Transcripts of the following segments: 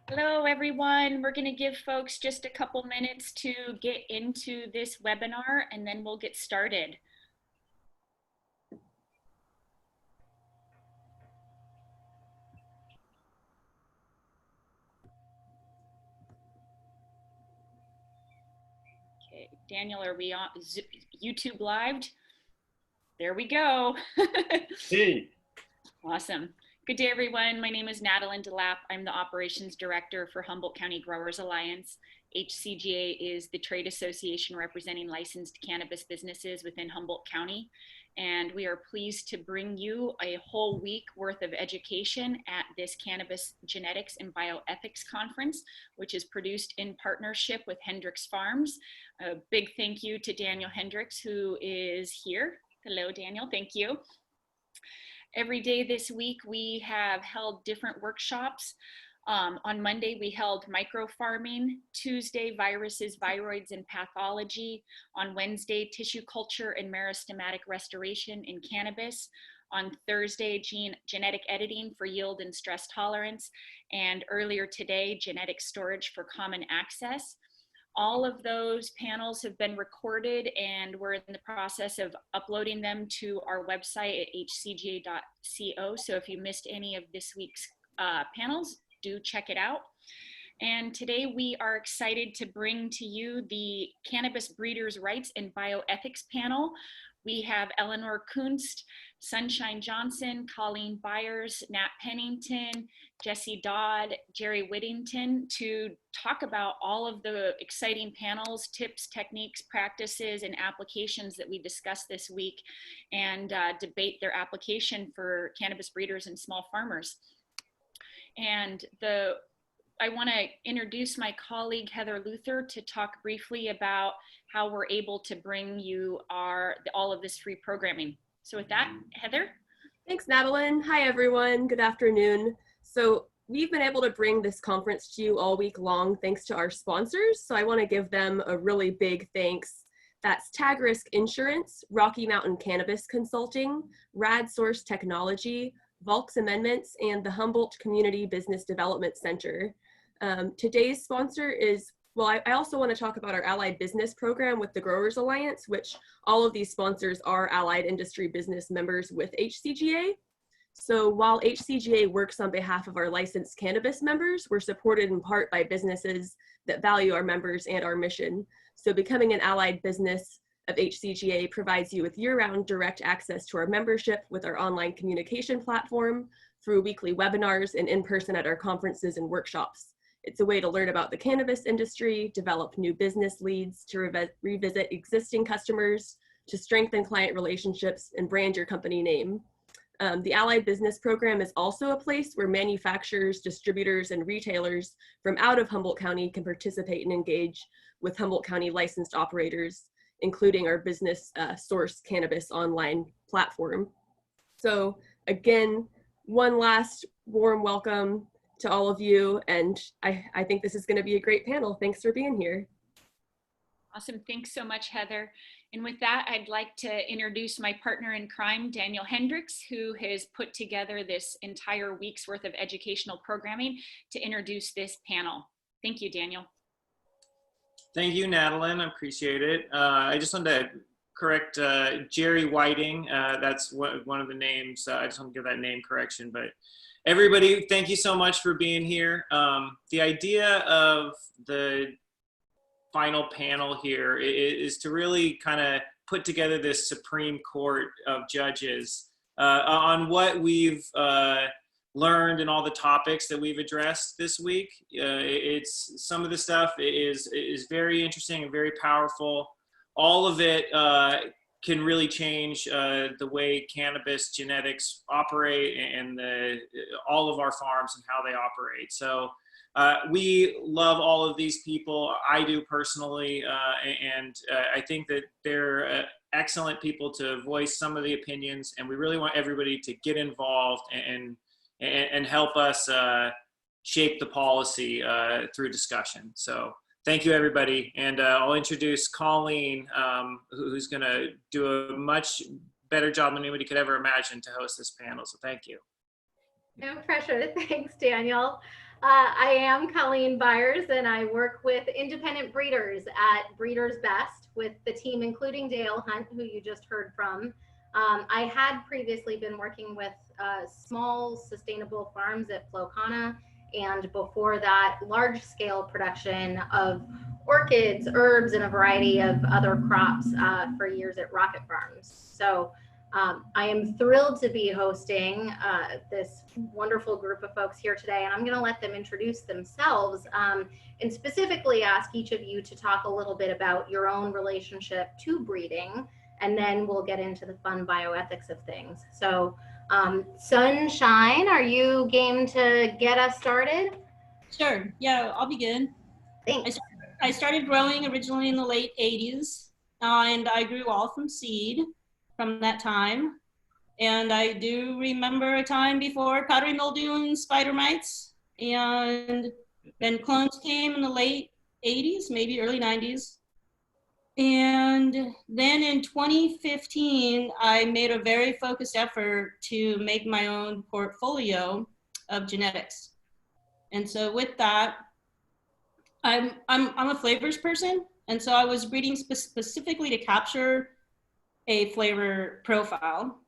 Hello, everyone. We're going to give folks just a couple minutes to get into this webinar, and then we'll get started. Okay, Daniel, are we on YouTube Live? There we go. Hey. Awesome. Good day, everyone. My name is Natalie DeLapp. I'm the Operations Director for Humboldt County Growers Alliance. HCGA is the trade association representing licensed cannabis businesses within Humboldt County. And we are pleased to bring you a whole week worth of education at this Cannabis Genetics and Bioethics Conference, which is produced in partnership with Hendricks Farms. A big thank you to Daniel Hendricks, who is here. Hello, Daniel. Thank you. Every day this week, we have held different workshops. On Monday, we held microfarming. Tuesday, viruses, viroids, and pathology. On Wednesday, tissue culture and meristematic restoration in cannabis. On Thursday, genetic editing for yield and stress tolerance. And earlier today, genetic storage for common access. All of those panels have been recorded, and we're in the process of uploading them to our website at hcga.co. So if you missed any of this week's panels, do check it out. And today we are excited to bring to you the Cannabis Breeders' Rights and Bioethics panel. We have Eleanor Kuntz, Sunshine Johnston, Colleen Buyers, Nat Pennington, Jesse Dodd, Jerry Whittington to talk about all of the exciting panels, tips, techniques, practices, and applications that we discussed this week, and debate their application for cannabis breeders and small farmers. And I want to introduce my colleague Heather Luther to talk briefly about how we're able to bring you all of this free programming. So with that, Heather. Thanks, Natalie. Hi, everyone. Good afternoon. So we've been able to bring this conference to you all week long thanks to our sponsors. So I want to give them a really big thanks. That's Tag Risk Insurance, Rocky Mountain Cannabis Consulting, Rad Source Technology, Volks Amendments, and the Humboldt Community Business Development Center. Today's sponsor is, well, I also want to talk about our Allied Business Program with the Growers Alliance, which all of these sponsors are allied industry business members with HCGA. So while HCGA works on behalf of our licensed cannabis members, we're supported in part by businesses that value our members and our mission. So becoming an allied business of HCGA provides you with year-round direct access to our membership with our online communication platform, through weekly webinars, and in person at our conferences and workshops. It's a way to learn about the cannabis industry, develop new business leads, to revisit existing customers, to strengthen client relationships, and brand your company name. The Allied Business Program is also a place where manufacturers, distributors, and retailers from out of Humboldt County can participate and engage with Humboldt County licensed operators, including our Business Source Cannabis online platform. So again, one last warm welcome to all of you, and I think this is going to be a great panel. Thanks for being here. Awesome. Thanks so much, Heather. And with that, I'd like to introduce my partner in crime, Daniel Hendricks, who has put together this entire week's worth of educational programming to introduce this panel. Thank you, Daniel. Thank you, Natalie. I appreciate it. I just wanted to correct Jerry Whiting. That's one of the names. I just want to give that name correction, but everybody, thank you so much for being here. The idea of the final panel here is to really kind of put together this Supreme Court of judges on what we've learned and all the topics that we've addressed this week. It's some of the stuff is very interesting and very powerful. All of it can really change the way cannabis genetics operate and all of our farms and how they operate. So we love all of these people. I do personally, and I think that they're excellent people to voice some of the opinions, and we really want everybody to get involved and help us shape the policy through discussion. So thank you, everybody. And I'll introduce Colleen, who's going to do a much better job than anybody could ever imagine to host this panel. So thank you. No pressure. Thanks, Daniel. I am Colleen Buyers, and I work with independent breeders at Breeders Best with the team, including Dale Hunt, who you just heard from. I had previously been working with small sustainable farms at Flocana, and before that, large-scale production of orchids, herbs, and a variety of other crops for years at Rocket Farms. So I am thrilled to be hosting this wonderful group of folks here today, and I'm going to let them introduce themselves and specifically ask each of you to talk a little bit about your own relationship to breeding, and then we'll get into the fun bioethics of things. So Sunshine, are you game to get us started? Sure, yeah, I'll begin. Thanks. I started growing originally in the late 80s, and I grew all from seed from that time. And I do remember a time before powdery mildew and spider mites, and then clones came in the late 80s, maybe early 90s. And then in 2015, I made a very focused effort to make my own portfolio of genetics. And so with that, I'm a flavors person, and so I was breeding specifically to capture a flavor profile,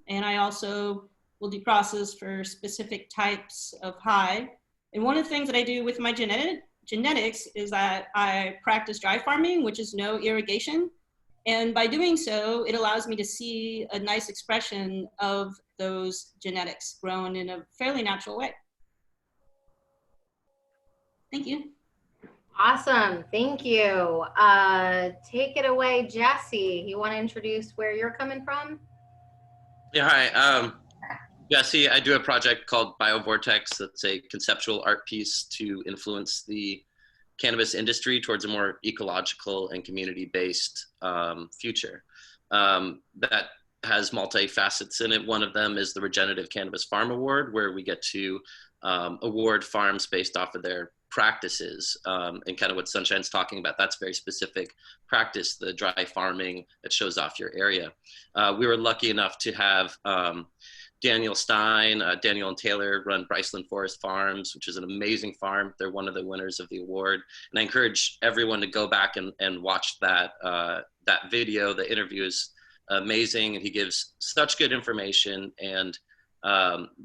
and I also will do process for specific types of high. And one of the things that I do with my genetics is that I practice dry farming, which is no irrigation, and by doing so, it allows me to see a nice expression of those genetics grown in a fairly natural way. Thank you. Awesome, thank you. Take it away, Jesse. You want to introduce where you're coming from? Yeah, hi. Jesse, I do a project called Bioethics. That's a conceptual art piece to influence the cannabis industry towards a more ecological and community-based future. That has multi-facets in it. One of them is the Regenerative Cannabis Farm Award, where we get to award farms based off of their practices, and kind of what Sunshine's talking about. That's very specific practice, the dry farming that shows off your area. We were lucky enough to have Daniel Stein, Daniel and Taylor run Bryceland Forest Farms, which is an amazing farm. They're one of the winners of the award. And I encourage everyone to go back and watch that, that video. The interview is amazing, and he gives such good information and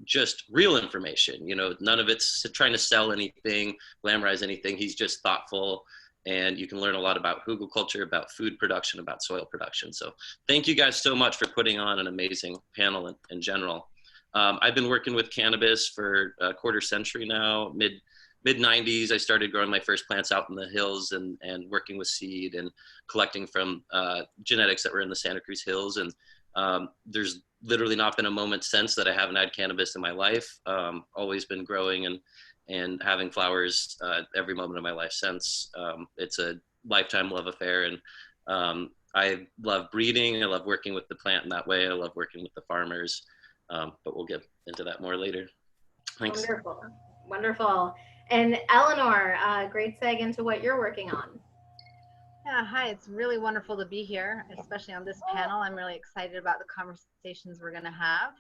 just real information. You know, none of it's trying to sell anything, glamorize anything. He's just thoughtful, and you can learn a lot about hugelkultur, about food production, about soil production. So thank you guys so much for putting on an amazing panel in general. I've been working with cannabis for a quarter century now. Mid-90s, I started growing my first plants out in the hills and working with seed and collecting from genetics that were in the Santa Cruz Hills. And there's literally not been a moment since that I haven't had cannabis in my life. Always been growing and having flowers every moment of my life since. It's a lifetime love affair, and I love breeding. I love working with the plant in that way. I love working with the farmers, but we'll get into that more later. Thanks. Wonderful, wonderful. And Eleanor, great seg into what you're working on. Yeah, hi, it's really wonderful to be here, especially on this panel. I'm really excited about the conversations we're going to have.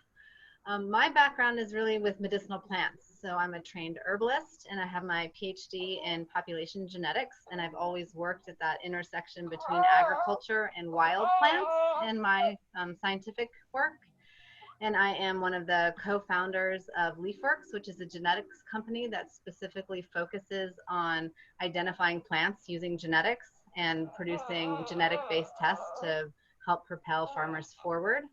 My background is really with medicinal plants. So I'm a trained herbalist, and I have my PhD in population genetics, and I've always worked at that intersection between agriculture and wild plants in my scientific work. And I am one of the co-founders of LeafWorks, which is a genetics company that specifically focuses on identifying plants using genetics and producing genetic-based tests to help propel farmers forward.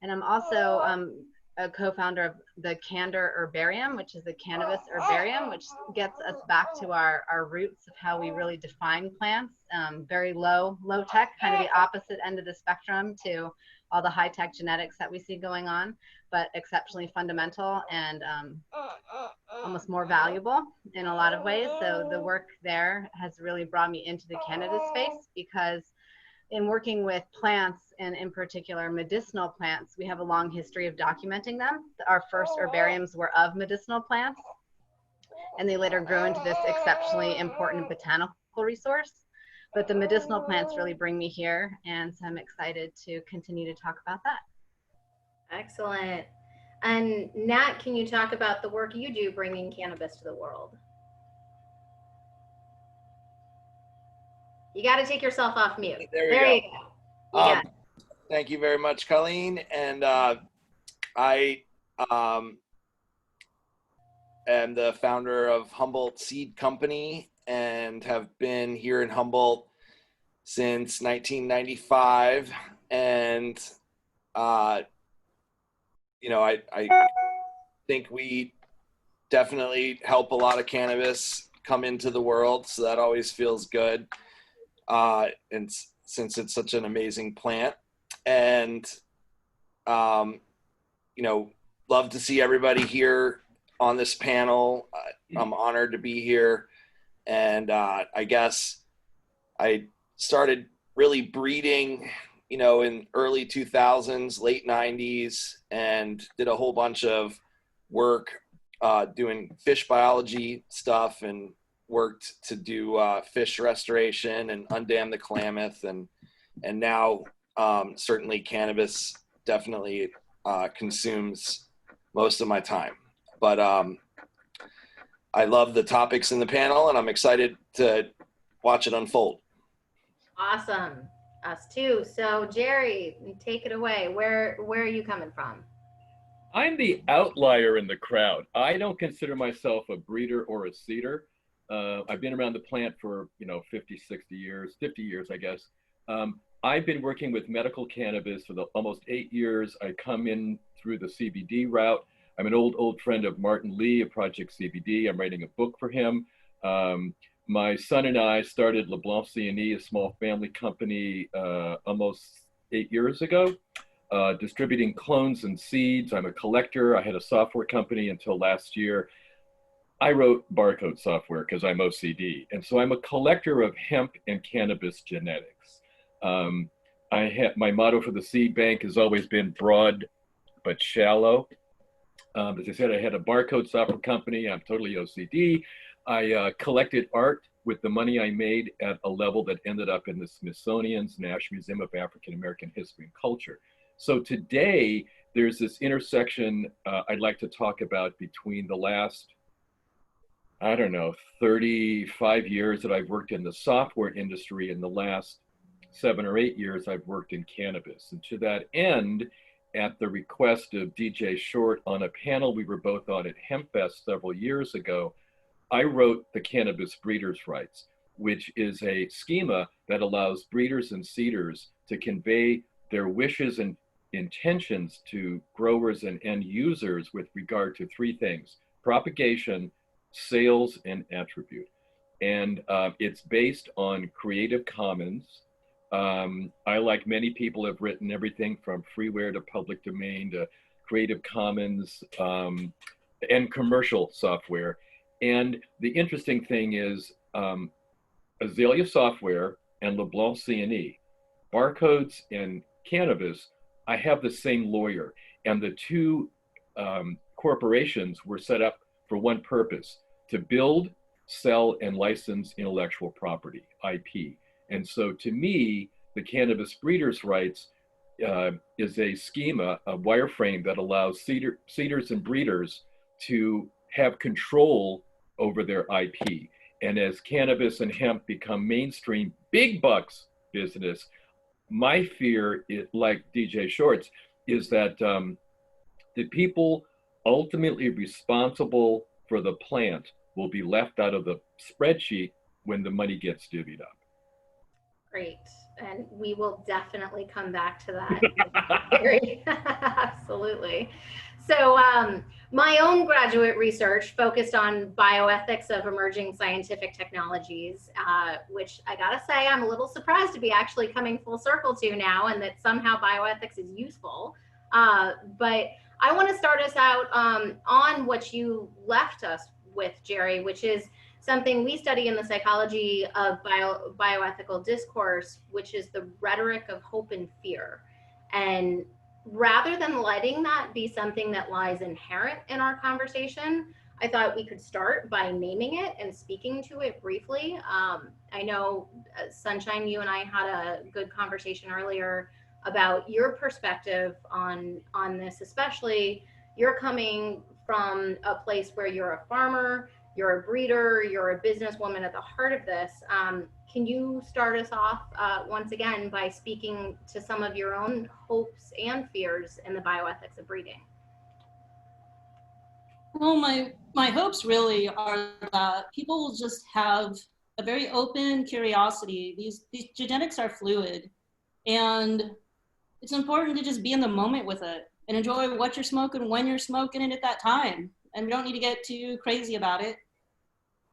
And I'm also a co-founder of the Candor Herbarium, which is a cannabis herbarium, which gets us back to our roots of how we really define plants. Very low tech, kind of the opposite end of the spectrum to all the high-tech genetics that we see going on, but exceptionally fundamental and almost more valuable in a lot of ways. So the work there has really brought me into the cannabis space, because in working with plants, and in particular medicinal plants, we have a long history of documenting them. Our first herbariums were of medicinal plants, and they later grew into this exceptionally important botanical resource. But the medicinal plants really bring me here, and so I'm excited to continue to talk about that. Excellent. And Nat, can you talk about the work you do bringing cannabis to the world? You got to take yourself off mute. There You go. Thank you very much, Colleen. And I am the founder of Humboldt Seed Company and have been here in Humboldt since 1995. And, I think we definitely help a lot of cannabis come into the world. So that always feels good. And since it's such an amazing plant, and love to see everybody here on this panel. I'm honored to be here, and I guess I started really breeding in early 2000s, late 90s, and did a whole bunch of work doing fish biology stuff, and worked to do fish restoration and undam the Klamath, and now certainly cannabis definitely consumes most of my time. But I love the topics in the panel, and I'm excited to watch it unfold. Awesome. Us too. So Jerry, take it away. Where are you coming from? I'm the outlier in the crowd. I don't consider myself a breeder or a seeder. I've been around the plant for 50 years, I guess. I've been working with medical cannabis for almost 8 years. I come in through the CBD route. I'm an old friend of Martin Lee of Project CBD. I'm writing a book for him. My son and I started LeBlanc C&E, a small family company, almost 8 years ago, distributing clones and seeds. I'm a collector. I had a software company until last year. I wrote barcode software because I'm OCD. And so I'm a collector of hemp and cannabis genetics. My motto for the seed bank has always been broad but shallow. As I said, I had a barcode software company. I'm totally OCD. I collected art with the money I made at a level that ended up in the Smithsonian's National Museum of African American History and Culture. So today, there's this intersection I'd like to talk about between the last 35 years that I've worked in the software industry, and the last 7 or 8 years I've worked in cannabis. And to that end, at the request of DJ Short on a panel we were both on at HempFest several years ago, I wrote the Cannabis Breeders' Rights, which is a schema that allows breeders and seeders to convey their wishes and intentions to growers and end users with regard to 3 things: propagation, sales, and attribute. And it's based on Creative Commons. I, like many people, have written everything from freeware to public domain to Creative Commons and commercial software. And the interesting thing is Azalea Software and LeBlanc C&E, barcodes and cannabis, I have the same lawyer. And the 2 corporations were set up for one purpose: to build, sell, and license intellectual property, IP. And so to me, the Cannabis Breeders' Rights is a schema, a wireframe that allows seeders and breeders to have control over their IP. And as cannabis and hemp become mainstream big bucks business, my fear, like DJ Short's, is that the people ultimately responsible for the plant will be left out of the spreadsheet when the money gets divvied up. Great. And we will definitely come back to that. Absolutely. So my own graduate research focused on bioethics of emerging scientific technologies, which I gotta say, I'm a little surprised to be actually coming full circle to now, and that somehow bioethics is useful. But I want to start us out on what you left us with, Jerry, which is something we study in the psychology of bioethical discourse, which is the rhetoric of hope and fear. And rather than letting that be something that lies inherent in our conversation, I thought we could start by naming it and speaking to it briefly. I know, Sunshine, you and I had a good conversation earlier about your perspective on this, especially, you're coming from a place where you're a farmer, you're a breeder, you're a businesswoman at the heart of this. Can you start us off once again by speaking to some of your own hopes and fears in the bioethics of breeding? Well, my hopes really are that people will just have a very open curiosity. These genetics are fluid, and it's important to just be in the moment with it and enjoy what you're smoking, when you're smoking it at that time. And we don't need to get too crazy about it.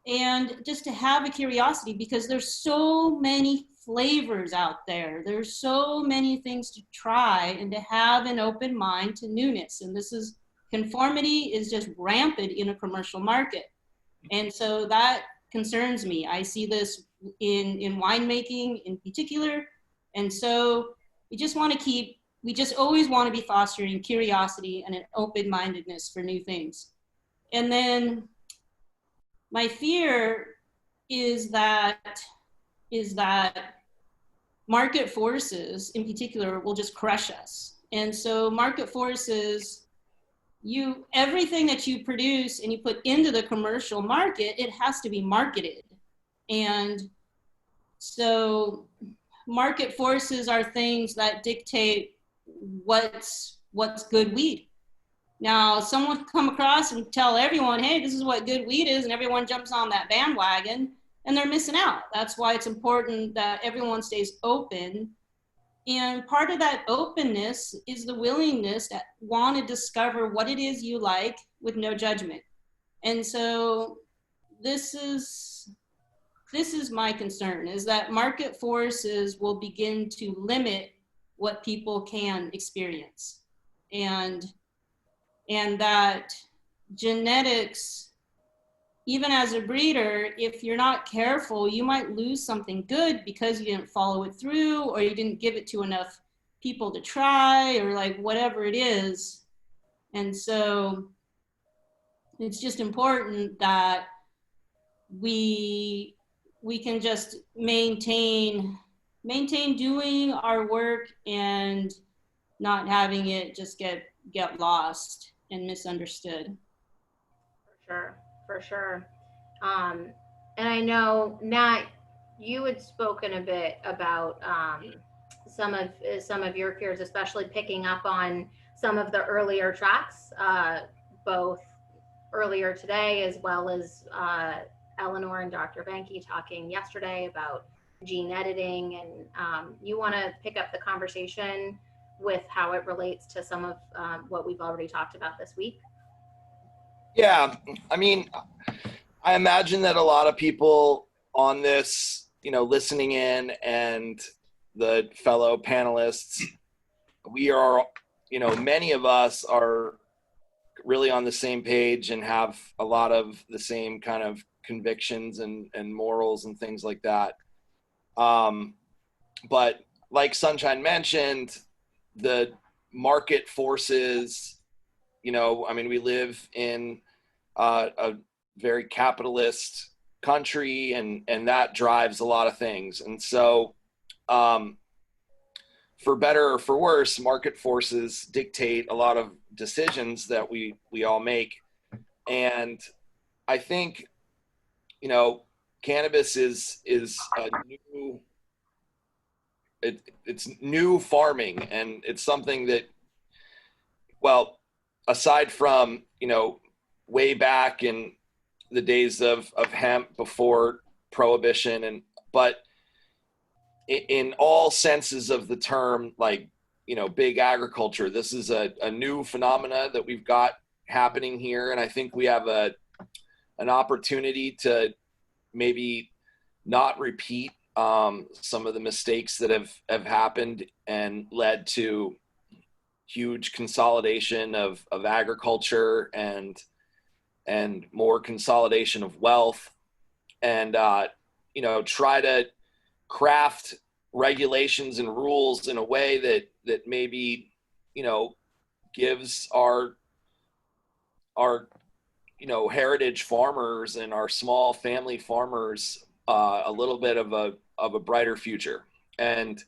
And just to have a curiosity, because there's so many flavors out there. There's so many things to try, and to have an open mind to newness. And conformity is just rampant in a commercial market. And so that concerns me. I see this in winemaking in particular. And so we just always want to be fostering curiosity and an open-mindedness for new things. And then my fear is that market forces in particular will just crush us. And so market forces, everything that you produce and you put into the commercial market, it has to be marketed. And so market forces are things that dictate what's good weed. Now, someone come across and tell everyone, hey, this is what good weed is, and everyone jumps on that bandwagon, and they're missing out. That's why it's important that everyone stays open. And part of that openness is the willingness to want to discover what it is you like with no judgment. And so this is my concern, is that market forces will begin to limit what people can experience. And that genetics, even as a breeder, if you're not careful, you might lose something good because you didn't follow it through, or you didn't give it to enough people to try, or like whatever it is. And so it's just important that we can just maintain doing our work and not having it just get lost and misunderstood. For sure. And I know, Nat, you had spoken a bit about some of your fears, especially picking up on some of the earlier tracks, both earlier today as well as Eleanor and Dr. Benke talking yesterday about gene editing, and you want to pick up the conversation with how it relates to some of what we've already talked about this week? Yeah, I mean, I imagine that a lot of people on this, listening in, and the fellow panelists, we are, many of us are really on the same page and have a lot of the same kind of convictions and morals and things like that. But like Sunshine mentioned, the market forces, we live in a very capitalist country, and that drives a lot of things. And so for better or for worse, market forces dictate a lot of decisions that we all make. And I think, cannabis is a new, it's new farming, and it's something that, well, aside from, way back in the days of hemp before prohibition, but in all senses of the term, like, big agriculture, this is a new phenomena that we've got happening here. And I think we have an opportunity to maybe not repeat some of the mistakes that have happened and led to huge consolidation of agriculture and more consolidation of wealth, and try to craft regulations and rules in a way that maybe gives our heritage farmers and our small family farmers a little bit of a brighter future. And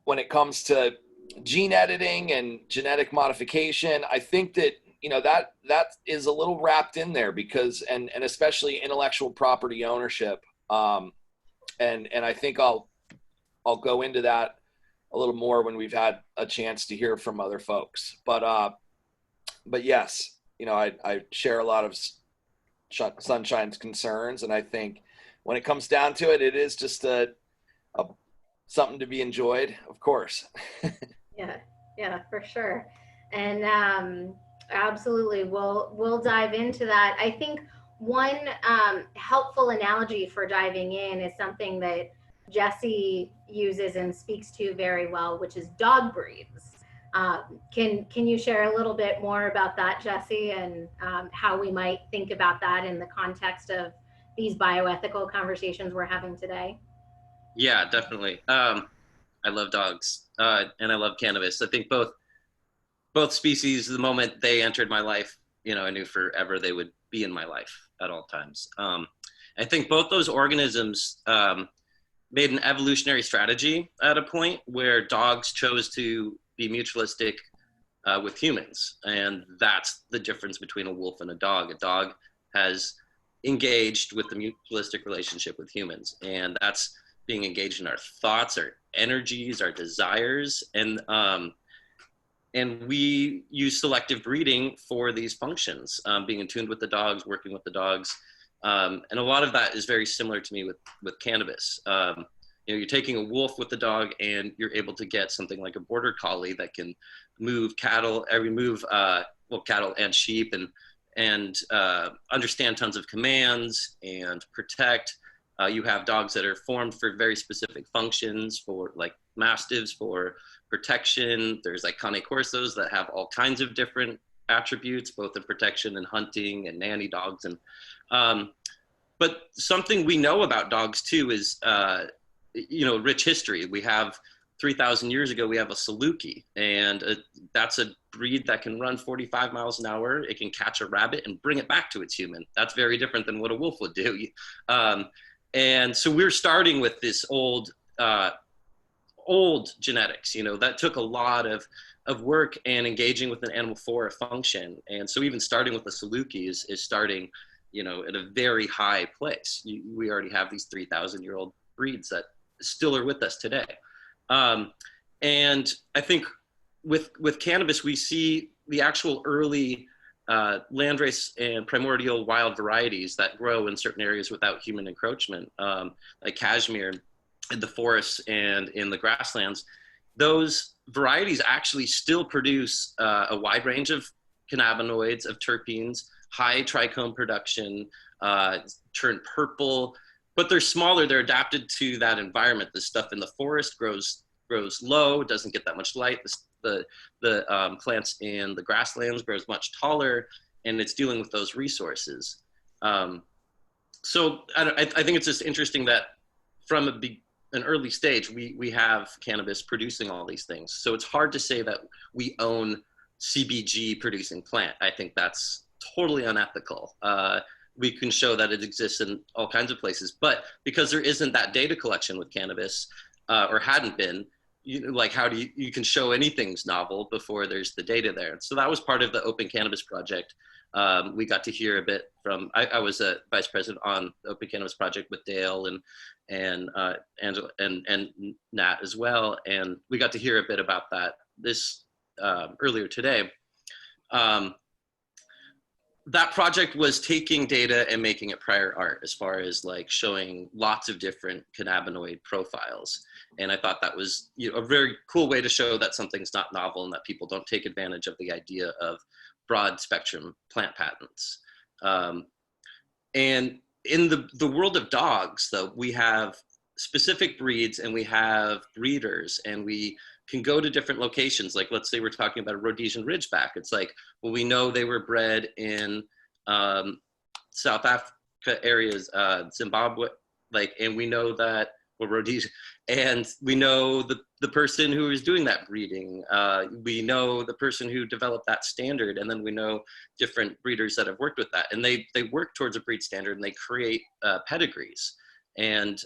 when it comes to gene editing and genetic modification, I think that, you know, that is a little wrapped in there because, and especially intellectual property ownership. And I think I'll go into that a little more when we've had a chance to hear from other folks. But yes, you know, I share a lot of Sunshine's concerns, and I think when it comes down to it, it is just a something to be enjoyed, of course. Yeah, for sure. And absolutely, we'll dive into that. I think one helpful analogy for diving in is something that Jesse uses and speaks to very well, which is dog breeds. Can you share a little bit more about that, Jesse, and how we might think about that in the context of these bioethical conversations we're having today? Yeah, definitely. I love dogs and I love cannabis. I think both species, the moment they entered my life, you know, I knew forever they would be in my life at all times. I think both those organisms made an evolutionary strategy at a point where dogs chose to be mutualistic with humans. And that's the difference between a wolf and a dog. A dog has engaged with the mutualistic relationship with humans. And that's being engaged in our thoughts, our energies, our desires. And we use selective breeding for these functions, being in tune with the dogs, working with the dogs. And a lot of that is very similar to me with cannabis. You know, you're taking a wolf with the dog and you're able to get something like a border collie that can move cattle, cattle and sheep, and understand tons of commands and protect. You have dogs that are formed for very specific functions, for like mastiffs for protection. There's like cane corsos that have all kinds of different attributes, both in protection and hunting, and nanny dogs. And but something we know about dogs too is you know, rich history. We have 3,000 years ago, we have a Saluki, and that's a breed that can run 45 miles an hour. It can catch a rabbit and bring it back to its human. That's very different than what a wolf would do. And so we're starting with this old genetics, you know, that took a lot of work and engaging with an animal for a function. And so even starting with the Saluki is starting, you know, at a very high place. We already have these 3,000-year-old breeds that still are with us today. And I think with cannabis, we see the actual early landrace and primordial wild varieties that grow in certain areas without human encroachment, like cashmere in the forests and in the grasslands. Those varieties actually still produce a wide range of cannabinoids, of terpenes, high trichome production, turn purple, but they're smaller. They're adapted to that environment. The stuff in the forest grows low, doesn't get that much light. The plants in the grasslands grows much taller, and it's dealing with those resources. So I think it's just interesting that from an early stage, we have cannabis producing all these things. So it's hard to say that we own CBG producing plant. I think that's totally unethical. We can show that it exists in all kinds of places, but because there isn't that data collection with cannabis, or hadn't been, like how do you can show anything's novel before there's the data there. So that was part of the Open Cannabis Project. We got to hear a bit from, I was a vice president on the Open Cannabis Project with Dale and Angela and Nat as well. And we got to hear a bit about that earlier today. That project was taking data and making it prior art as far as like showing lots of different cannabinoid profiles. And I thought that was, you know, a very cool way to show that something's not novel and that people don't take advantage of the idea of broad spectrum plant patents. And in the world of dogs, though, we have specific breeds and we have breeders, and we can go to different locations. Like, let's say we're talking about a Rhodesian Ridgeback. It's like, well, we know they were bred in South Africa areas, Zimbabwe, like, and we know that, well, Rhodesian, and we know the person who is doing that breeding. We know the person who developed that standard, and then we know different breeders that have worked with that. And they work towards a breed standard, and they create pedigrees. And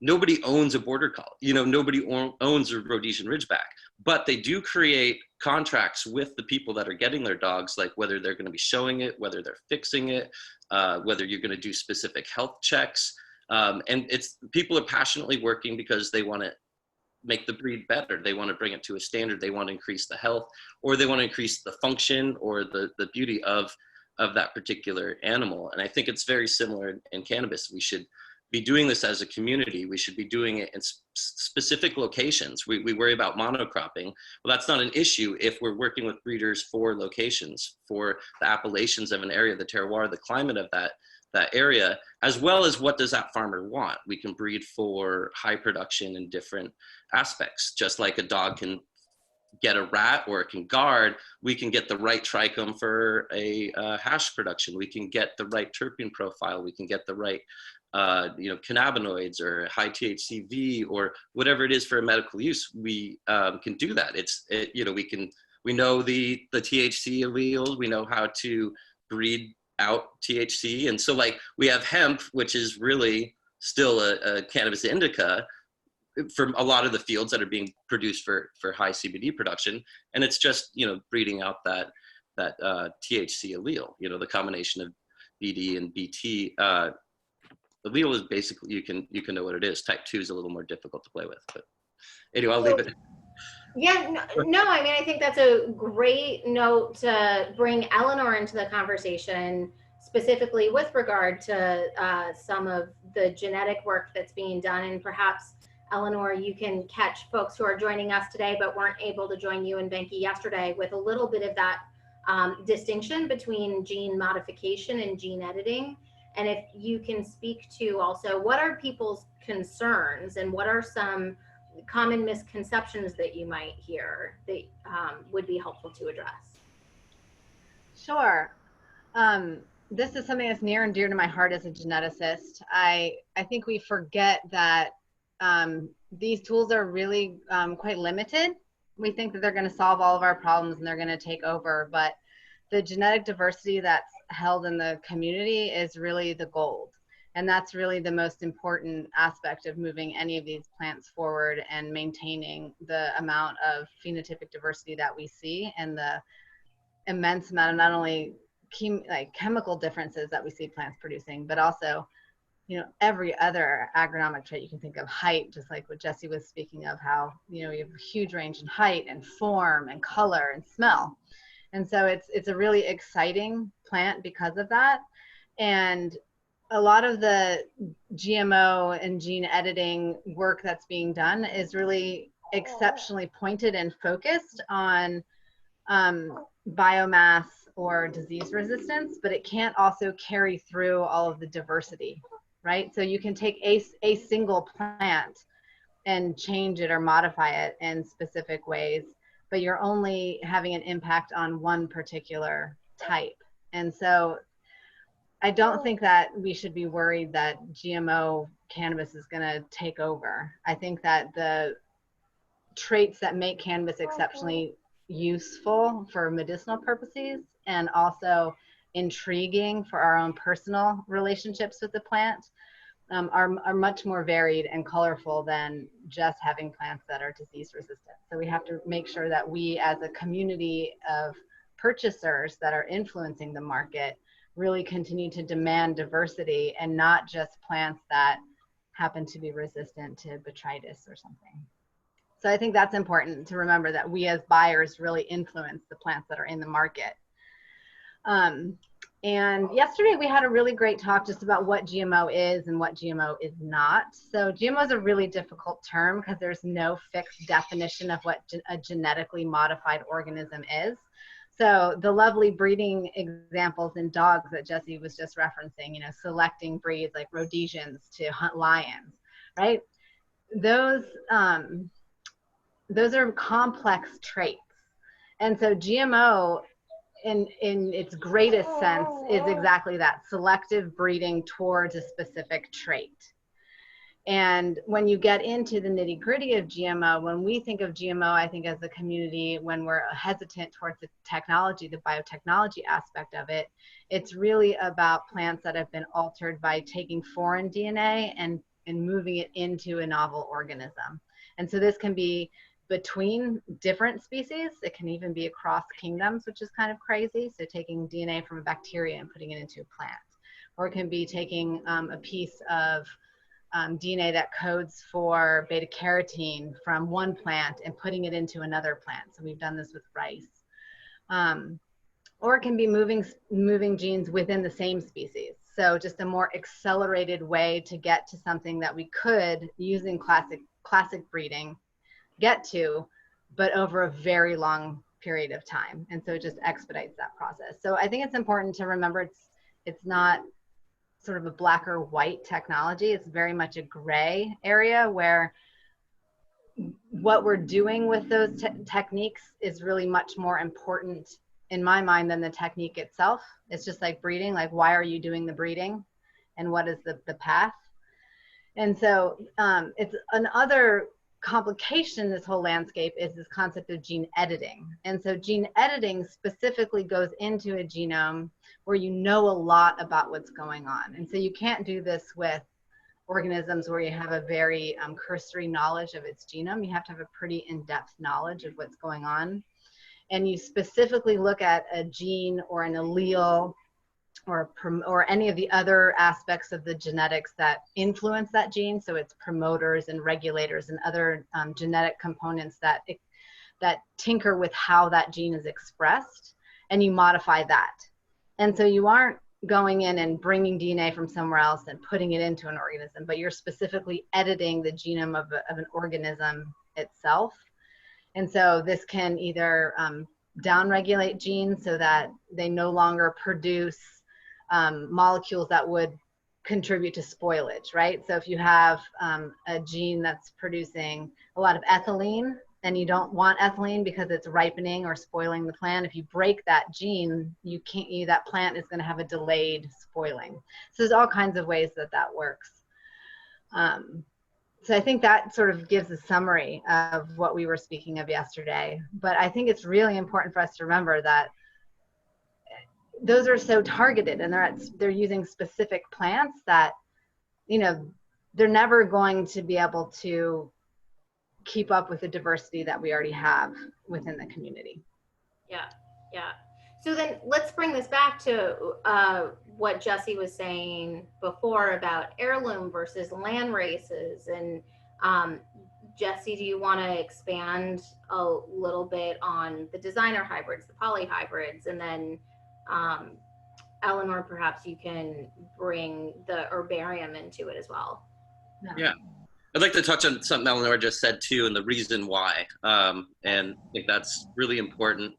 nobody owns a border collie. You know, nobody owns a Rhodesian Ridgeback, but they do create contracts with the people that are getting their dogs, like whether they're going to be showing it, whether they're fixing it, whether you're going to do specific health checks. And it's people are passionately working because they want to make the breed better. They want to bring it to a standard. They want to increase the health, or they want to increase the function or the beauty of that particular animal. And I think it's very similar in cannabis. We should be doing this as a community. We should be doing it in specific locations. We worry about monocropping. Well, that's not an issue if we're working with breeders for locations, for the appellations of an area, the terroir, the climate of that area, as well as what does that farmer want. We can breed for high production in different aspects, just like a dog can get a rat or it can guard. We can get the right trichome for a hash production. We can get the right terpene profile. We can get the right cannabinoids or high THCV or whatever it is for a medical use. We can do that. We know the THC alleles. We know how to breed out THC. And so like we have hemp, which is really still a cannabis indica for a lot of the fields that are being produced for high CBD production. And it's just, breeding out that THC allele, the combination of BD and BT. Allele is basically, you can know what it is. Type 2 is a little more difficult to play with, but anyway, I'll leave it. Yeah, no, I mean, I think that's a great note to bring Eleanor into the conversation, specifically with regard to some of the genetic work that's being done. And perhaps, Eleanor, you can catch folks who are joining us today but weren't able to join you and Benke yesterday with a little bit of that distinction between gene modification and gene editing. And if you can speak to also what are people's concerns and what are some common misconceptions that you might hear that would be helpful to address. Sure. This is something that's near and dear to my heart as a geneticist. I think we forget that these tools are really quite limited. We think that they're going to solve all of our problems and they're going to take over, but the genetic diversity that's held in the community is really the gold. And that's really the most important aspect of moving any of these plants forward and maintaining the amount of phenotypic diversity that we see and the immense amount of not only chemical differences that we see plants producing, but also, every other agronomic trait you can think of. Height, just like what Jesse was speaking of, how, you have a huge range in height and form and color and smell. And so it's a really exciting plant because of that. And a lot of the GMO and gene editing work that's being done is really exceptionally pointed and focused on biomass or disease resistance, but it can't also carry through all of the diversity, right? So you can take a single plant and change it or modify it in specific ways, but you're only having an impact on one particular type. And so I don't think that we should be worried that GMO cannabis is going to take over. I think that the traits that make cannabis exceptionally useful for medicinal purposes and also intriguing for our own personal relationships with the plant are much more varied and colorful than just having plants that are disease resistant. So we have to make sure that we as a community of purchasers that are influencing the market really continue to demand diversity and not just plants that happen to be resistant to botrytis or something. So I think that's important to remember, that we as buyers really influence the plants that are in the market. And yesterday we had a really great talk just about what GMO is and what GMO is not. So GMO is a really difficult term because there's no fixed definition of what a genetically modified organism is. So the lovely breeding examples in dogs that Jesse was just referencing, selecting breeds like Rhodesians to hunt lions, right? Those are complex traits. And so GMO in its greatest sense is exactly that, selective breeding towards a specific trait. And when you get into the nitty gritty of GMO, when we think of GMO, I think as a community, when we're hesitant towards the technology, the biotechnology aspect of it, it's really about plants that have been altered by taking foreign DNA and and moving it into a novel organism. And so this can be between different species. It can even be across kingdoms, which is kind of crazy. So taking DNA from a bacteria and putting it into a plant. Or it can be taking a piece of DNA that codes for beta carotene from one plant and putting it into another plant. So we've done this with rice. Or it can be moving genes within the same species. So just a more accelerated way to get to something that we could, using classic breeding, get to, but over a very long period of time. And so it just expedites that process. So I think it's important to remember it's not sort of a black or white technology. It's very much a gray area where what we're doing with those techniques is really much more important in my mind than the technique itself. It's just like breeding, like why are you doing the breeding and what is the path? And so it's another complication, this whole landscape, is this concept of gene editing. And so gene editing specifically goes into a genome where you know a lot about what's going on. And so you can't do this with organisms where you have a very cursory knowledge of its genome. You have to have a pretty in-depth knowledge of what's going on. And you specifically look at a gene or an allele or any of the other aspects of the genetics that influence that gene. So it's promoters and regulators and other genetic components that tinker with how that gene is expressed, and you modify that. And so you aren't going in and bringing DNA from somewhere else and putting it into an organism, but you're specifically editing the genome of an organism itself. And so this can either downregulate genes so that they no longer produce molecules that would contribute to spoilage, right? So if you have a gene that's producing a lot of ethylene and you don't want ethylene because it's ripening or spoiling the plant, if you break that gene, that plant is going to have a delayed spoiling. So there's all kinds of ways that works. So I think that sort of gives a summary of what we were speaking of yesterday. But I think it's really important for us to remember that those are so targeted, and they're using specific plants that, you know, they're never going to be able to keep up with the diversity that we already have within the community. Yeah. So then let's bring this back to what Jesse was saying before about heirloom versus land races. And Jesse, do you want to expand a little bit on the designer hybrids, the poly hybrids, and then Eleanor, perhaps you can bring the herbarium into it as well. Yeah. I'd like to touch on something Eleanor just said too, and the reason why. And I think that's really important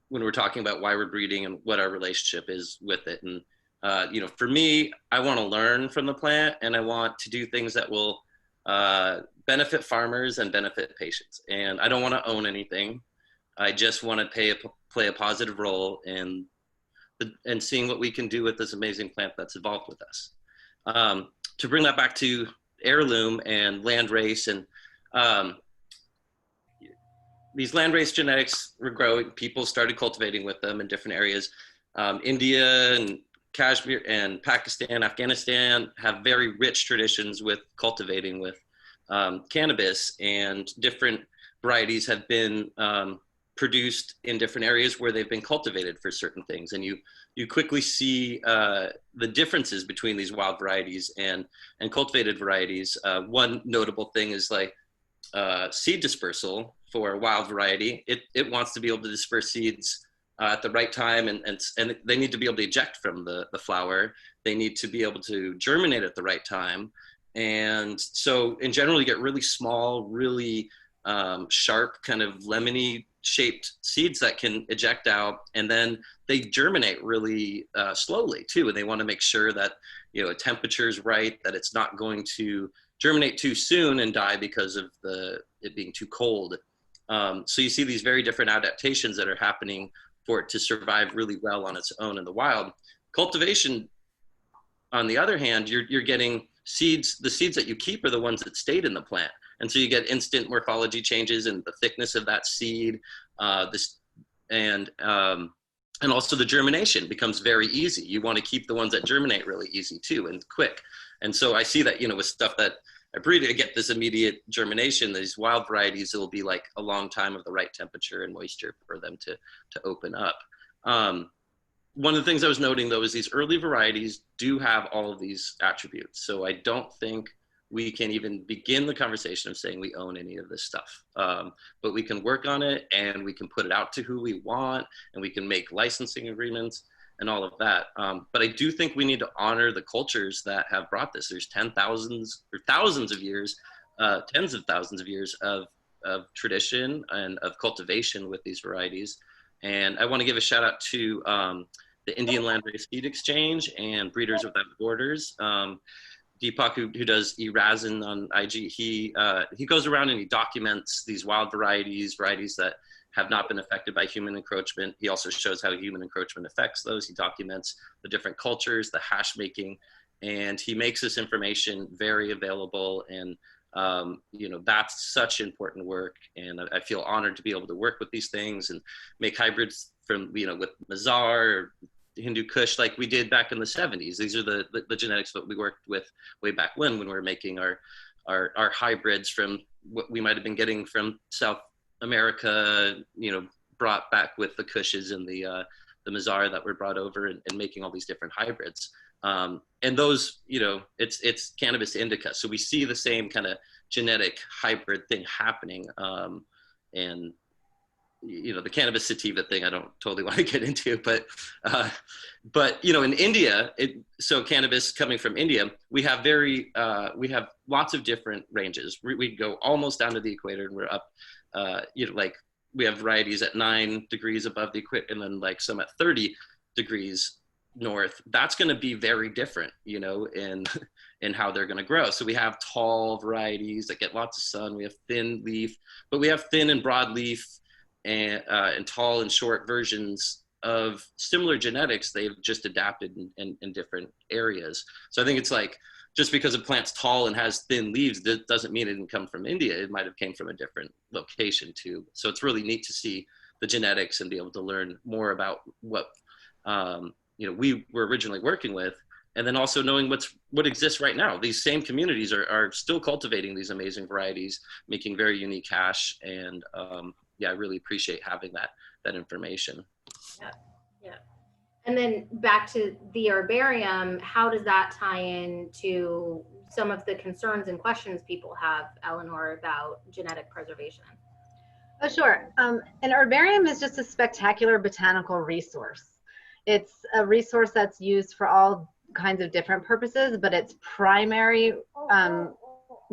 when we're talking about why we're breeding and what our relationship is with it. And, you know, for me, I want to learn from the plant, and I want to do things that will benefit farmers and benefit patients. And I don't want to own anything. I just want to play a positive role in seeing what we can do with this amazing plant that's evolved with us. To bring that back to heirloom and landrace, and these landrace genetics were growing. People started cultivating with them in different areas. India and Kashmir and Pakistan, Afghanistan have very rich traditions with cultivating with cannabis, and different varieties have been produced in different areas where they've been cultivated for certain things. And you quickly see the differences between these wild varieties and cultivated varieties. One notable thing is like seed dispersal for a wild variety. It wants to be able to disperse seeds at the right time, and they need to be able to eject from the flower. They need to be able to germinate at the right time. And so in general, you get really small, really sharp, kind of lemony shaped seeds that can eject out, and then they germinate really slowly too. And they want to make sure that, you know, temperature is right, that it's not going to germinate too soon and die because of it being too cold. So you see these very different adaptations that are happening for it to survive really well on its own in the wild. Cultivation, on the other hand, you're getting seeds. The seeds that you keep are the ones that stayed in the plant. And so you get instant morphology changes in the thickness of that seed. And also the germination becomes very easy. You want to keep the ones that germinate really easy too and quick. And so I see that, you know, with stuff that I breed, I get this immediate germination. These wild varieties, it'll be like a long time of the right temperature and moisture for them to open up. One of the things I was noting though is these early varieties do have all of these attributes. So I don't think we can even begin the conversation of saying we own any of this stuff. But we can work on it and we can put it out to who we want and we can make licensing agreements and all of that. But I do think we need to honor the cultures that have brought this. There's 10,000s or thousands of years, tens of thousands of years of tradition and of cultivation with these varieties. And I want to give a shout out to the Indian Landrace Seed Exchange and Breeders Without Borders. Deepak, who does eRasin on IG, he goes around and he documents these wild varieties that have not been affected by human encroachment. He also shows how human encroachment affects those. He documents the different cultures, the hash making, and he makes this information very available. And you know, that's such important work. And I feel honored to be able to work with these things and make hybrids from, you know, with Mazar or Hindu Kush like we did back in the 70s. These are the genetics that we worked with way back when we were making our hybrids from what we might have been getting from South America, you know, brought back with the Kushes and the Mazar that were brought over and making all these different hybrids. And those, you know, it's cannabis indica. So we see the same kind of genetic hybrid thing happening. And you know, the cannabis sativa thing, I don't totally want to get into, but you know, in India, so cannabis coming from India, we have lots of different ranges. We go almost down to the equator and we're up, you know, like we have varieties at 9 degrees above the equator and then like some at 30 degrees north. That's going to be very different, you know, in how they're going to grow. So we have tall varieties that get lots of sun. We have thin leaf, but we have thin and broad leaf and tall and short versions of similar genetics. They've just adapted in different areas. So I think it's like, just because a plant's tall and has thin leaves, that doesn't mean it didn't come from India. It might have came from a different location too. So it's really neat to see the genetics and be able to learn more about what you know, we were originally working with, and then also knowing what exists right now. These same communities are still cultivating these amazing varieties, making very unique hash, and yeah, I really appreciate having that information. Yeah. And then back to the herbarium, how does that tie in to some of the concerns and questions people have, Eleanor, about genetic preservation? Oh, sure. An herbarium is just a spectacular botanical resource. It's a resource that's used for all kinds of different purposes, but its primary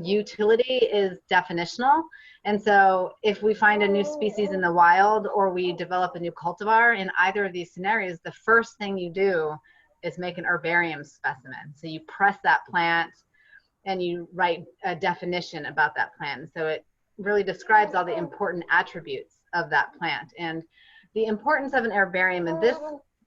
utility is definitional. And so if we find a new species in the wild or we develop a new cultivar, in either of these scenarios, the first thing you do is make an herbarium specimen. So you press that plant and you write a definition about that plant. So it really describes all the important attributes of that plant. And the importance of an herbarium in this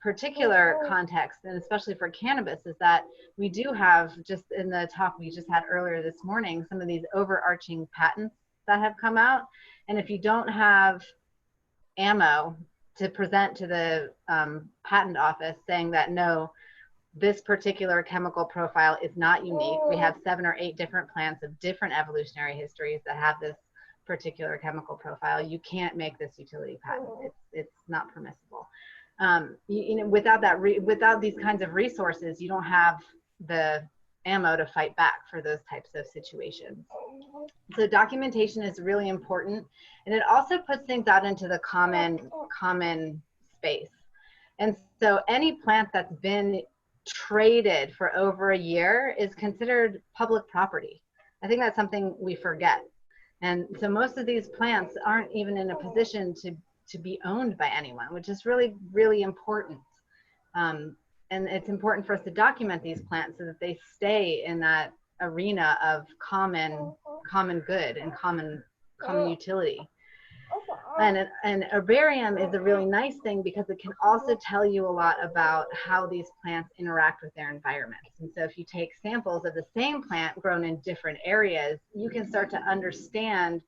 particular context, and especially for cannabis, is that we do have, just in the talk we just had earlier this morning, some of these overarching patents that have come out. And if you don't have ammo to present to the patent office saying that, no, this particular chemical profile is not unique. We have 7 or 8 different plants of different evolutionary histories that have this particular chemical profile. You can't make this utility patent. It's not permissible. You know, without these kinds of resources, you don't have the ammo to fight back for those types of situations. So documentation is really important, and it also puts things out into the common space. And so any plant that's been traded for over a year is considered public property. I think that's something we forget. And so most of these plants aren't even in a position to be owned by anyone, which is really, really important. And it's important for us to document these plants so that they stay in that arena of common good and common utility. And herbarium is a really nice thing because it can also tell you a lot about how these plants interact with their environments. And so if you take samples of the same plant grown in different areas, you can start to understand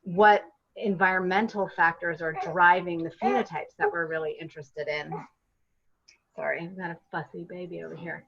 what environmental factors are driving the phenotypes that we're really interested in. Sorry, I've got a fussy baby over here.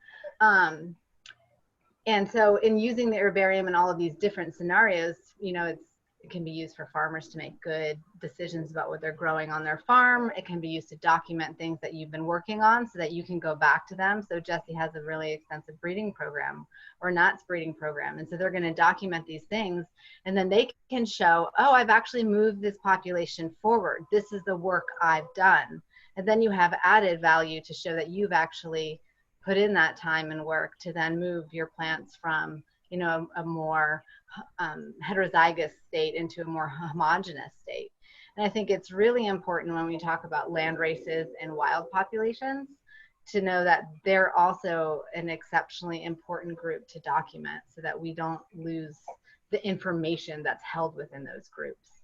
And so in using the herbarium in all of these different scenarios, you know, it can be used for farmers to make good decisions about what they're growing on their farm. It can be used to document things that you've been working on so that you can go back to them. So Jesse has a really extensive breeding program, or Nat's breeding program. And so they're going to document these things, and then they can show, oh, I've actually moved this population forward. This is the work I've done. And then you have added value to show that you've actually put in that time and work to then move your plants from, you know, a more heterozygous state into a more homogeneous state. And I think it's really important when we talk about land races and wild populations to know that they're also an exceptionally important group to document so that we don't lose the information that's held within those groups.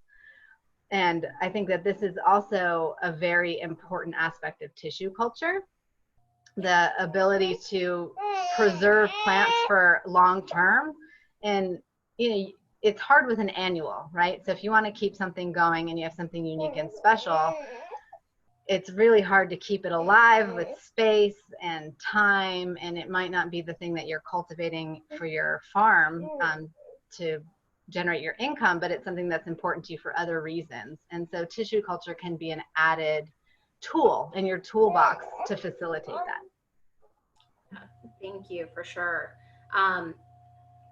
And I think that this is also a very important aspect of tissue culture, the ability to preserve plants for long term. And you know, it's hard with an annual, right? So if you want to keep something going and you have something unique and special, it's really hard to keep it alive with space and time, and it might not be the thing that you're cultivating for your farm to generate your income, but it's something that's important to you for other reasons. And so tissue culture can be an added tool in your toolbox to facilitate that. Thank you, for sure.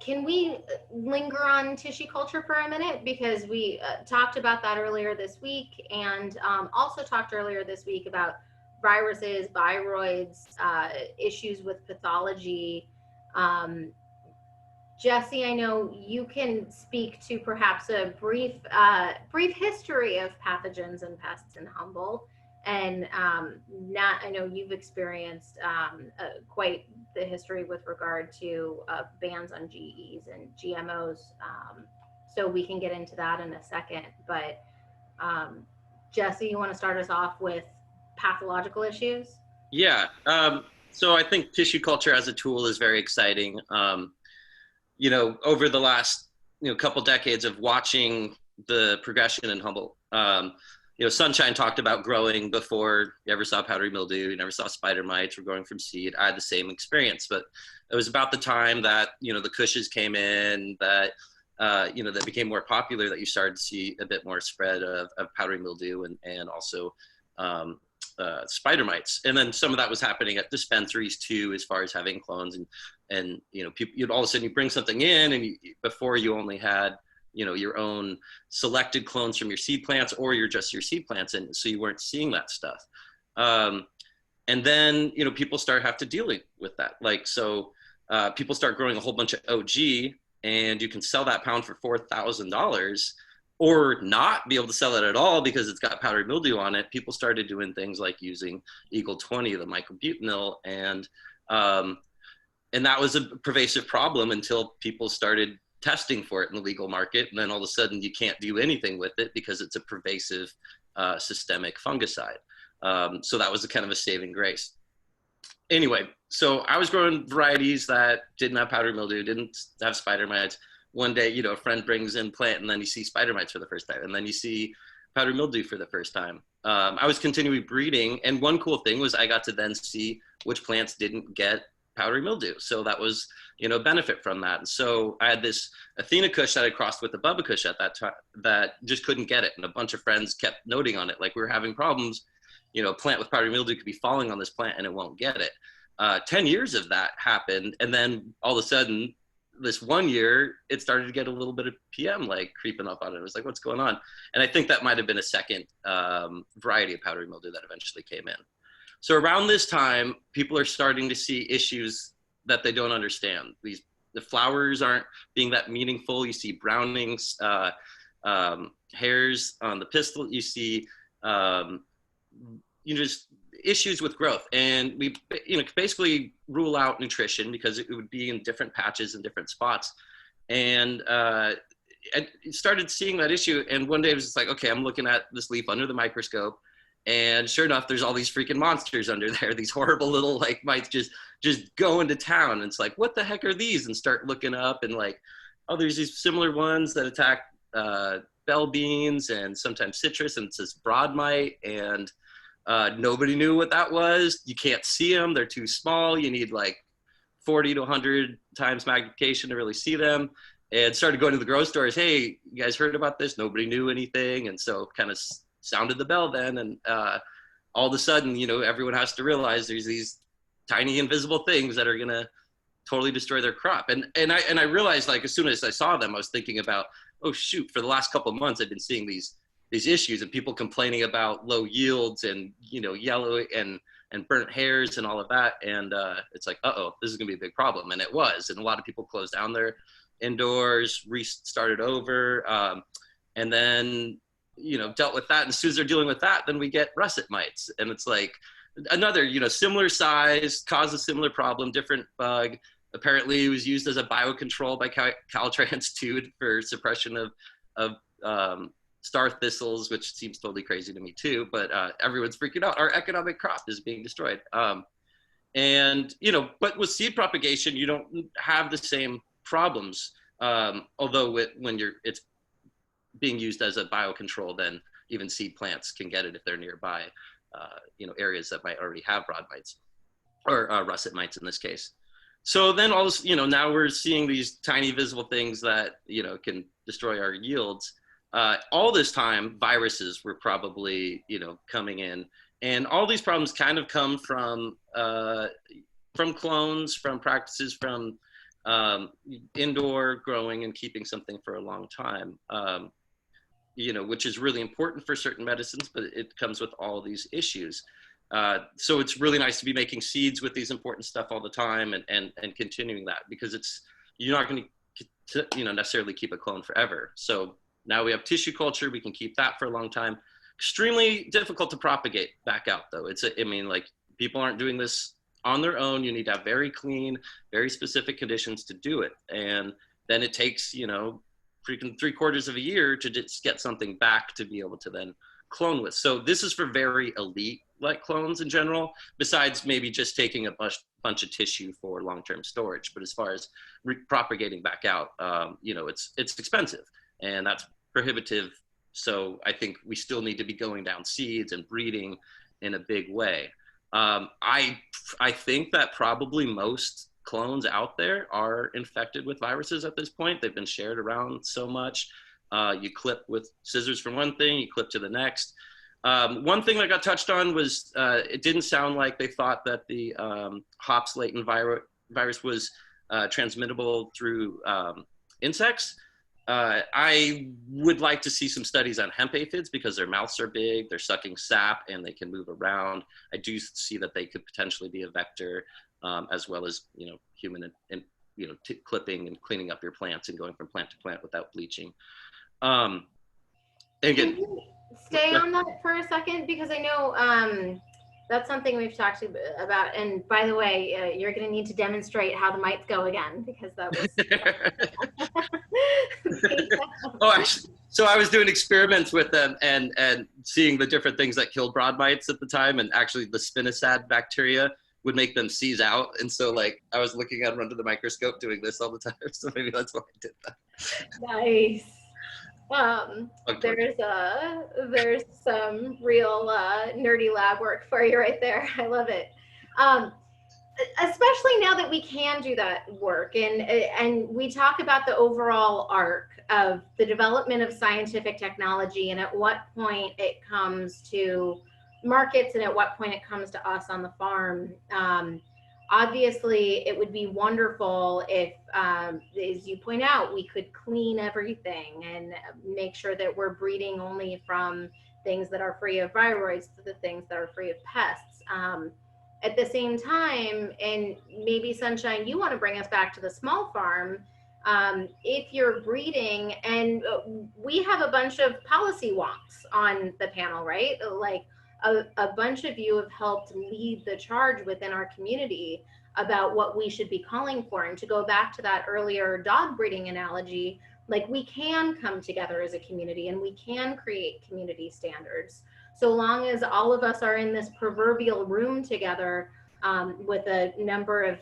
Can we linger on tissue culture for a minute? Because we talked about that earlier this week, and also talked earlier this week about viruses, viroids, issues with pathology. Jesse, I know you can speak to perhaps a brief history of pathogens and pests in Humboldt. And Nat, I know you've experienced quite the history with regard to bans on GEs and GMOs. So we can get into that in a second. But Jesse, you want to start us off with pathological issues? Yeah. So I think tissue culture as a tool is very exciting. You know, over the last couple decades of watching the progression in Humboldt. You know, Sunshine talked about growing before you ever saw powdery mildew, you never saw spider mites, or growing from seed. I had the same experience, but it was about the time that, the Cushes came in, that, that became more popular, that you started to see a bit more spread of powdery mildew and also spider mites. And then some of that was happening at dispensaries too, as far as having clones and people, all of a sudden you bring something in, and before you only had your own selected clones from your seed plants, or your seed plants. And so you weren't seeing that stuff. And then, people have to deal with that. Like, so people start growing a whole bunch of OG, and you can sell that pound for $4,000 or not be able to sell it at all because it's got powdery mildew on it. People started doing things like using Eagle 20, the mycobutanil, and that was a pervasive problem until people started testing for it in the legal market. And then all of a sudden you can't do anything with it because it's a pervasive systemic fungicide. So that was a kind of a saving grace. Anyway, so I was growing varieties that didn't have powdery mildew, didn't have spider mites. One day, a friend brings in plant, and then you see spider mites for the first time, and then you see powdery mildew for the first time. I was continually breeding, and one cool thing was I got to then see which plants didn't get powdery mildew. So that was, a benefit from that. And so I had this Athena Kush that I crossed with the Bubba Kush at that time that just couldn't get it. And a bunch of friends kept noting on it, like, we were having problems, a plant with powdery mildew could be falling on this plant and it won't get it. 10 years of that happened. And then all of a sudden, this one year, it started to get a little bit of PM like creeping up on it. It was like, what's going on? And I think that might've been a second variety of powdery mildew that eventually came in. So around this time, people are starting to see issues that they don't understand. The flowers aren't being that meaningful. You see brownings, hairs on the pistil. You see, just issues with growth. And we, basically rule out nutrition because it would be in different patches in different spots. And I started seeing that issue. And one day I was just like, okay, I'm looking at this leaf under the microscope. And sure enough, there's all these freaking monsters under there, these horrible little like mites just going to town. And it's like, what the heck are these? And start looking up and like, oh, there's these similar ones that attack bell beans and sometimes citrus, and it says broadmite, and nobody knew what that was. You can't see them, they're too small. You need like 40 to 100 times magnification to really see them. And started going to the grocery stores. Hey, you guys heard about this? Nobody knew anything. And so kind of sounded the bell then. And all of a sudden, you know, everyone has to realize there's these tiny invisible things that are going to totally destroy their crop. And I realized, like, as soon as I saw them, I was thinking about, oh shoot, for the last couple of months, I've been seeing these issues and people complaining about low yields and, you know, yellow and burnt hairs and all of that. And it's like, uh-oh, this is gonna be a big problem. And it was. And a lot of people closed down their indoors, restarted over, and then, you know, dealt with that. And as soon as they're dealing with that, then we get russet mites. And it's like another, you know, similar size, cause a similar problem, different bug. Apparently it was used as a biocontrol by Caltrans too for suppression of star thistles, which seems totally crazy to me too, but everyone's freaking out. Our economic crop is being destroyed. And, you know, but with seed propagation, you don't have the same problems. Although when it's being used as a biocontrol, then even seed plants can get it if they're nearby, you know, areas that might already have broad mites or russet mites in this case. So then all this, you know, now we're seeing these tiny visible things that, you know, can destroy our yields. All this time, viruses were probably, you know, coming in, and all these problems kind of come from clones, from practices, from indoor growing and keeping something for a long time, you know, which is really important for certain medicines, but it comes with all these issues. So it's really nice to be making seeds with these important stuff all the time and continuing that, because you're not going to, you know, necessarily keep a clone forever. So now we have tissue culture. We can keep that for a long time. Extremely difficult to propagate back out though. I mean, like, people aren't doing this on their own. You need to have very clean, very specific conditions to do it. And then it takes, you know, freaking 3/4 of a year to just get something back to be able to then clone with. So this is for very elite like clones in general, besides maybe just taking a bunch of tissue for long-term storage. But as far as propagating back out, you know, it's expensive and that's prohibitive. So I think we still need to be going down seeds and breeding in a big way. I think that probably most clones out there are infected with viruses at this point. They've been shared around so much. You clip with scissors from one thing, you clip to the next. One thing that got touched on was it didn't sound like they thought that the hops latent virus was transmittable through insects. I would like to see some studies on hemp aphids because their mouths are big, they're sucking sap, and they can move around. I do see that they could potentially be a vector, as well as, you know, human and you know, clipping and cleaning up your plants and going from plant to plant without bleaching. And again, can you stay on that for a second, because I know that's something we've talked about. And by the way, you're going to need to demonstrate how the mites go again, because that was. Oh, actually, so I was doing experiments with them and seeing the different things that killed broad mites at the time, and actually the spinosad bacteria would make them seize out. And so, like, I was looking at them under the microscope doing this all the time. So maybe that's why I did that. Nice. There's some real nerdy lab work for you right there. I love it. Especially now that we can do that work, and we talk about the overall arc of the development of scientific technology, and at what point it comes to markets and at what point it comes to us on the farm. Obviously, it would be wonderful if, as you point out, we could clean everything and make sure that we're breeding only from things that are free of viroids to the things that are free of pests. At the same time, and maybe Sunshine, you want to bring us back to the small farm, if you're breeding, and we have a bunch of policy wonks on the panel, right? Like, a bunch of you have helped lead the charge within our community about what we should be calling for. And to go back to that earlier dog breeding analogy, like, we can come together as a community and we can create community standards. So long as all of us are in this proverbial room together, with a number of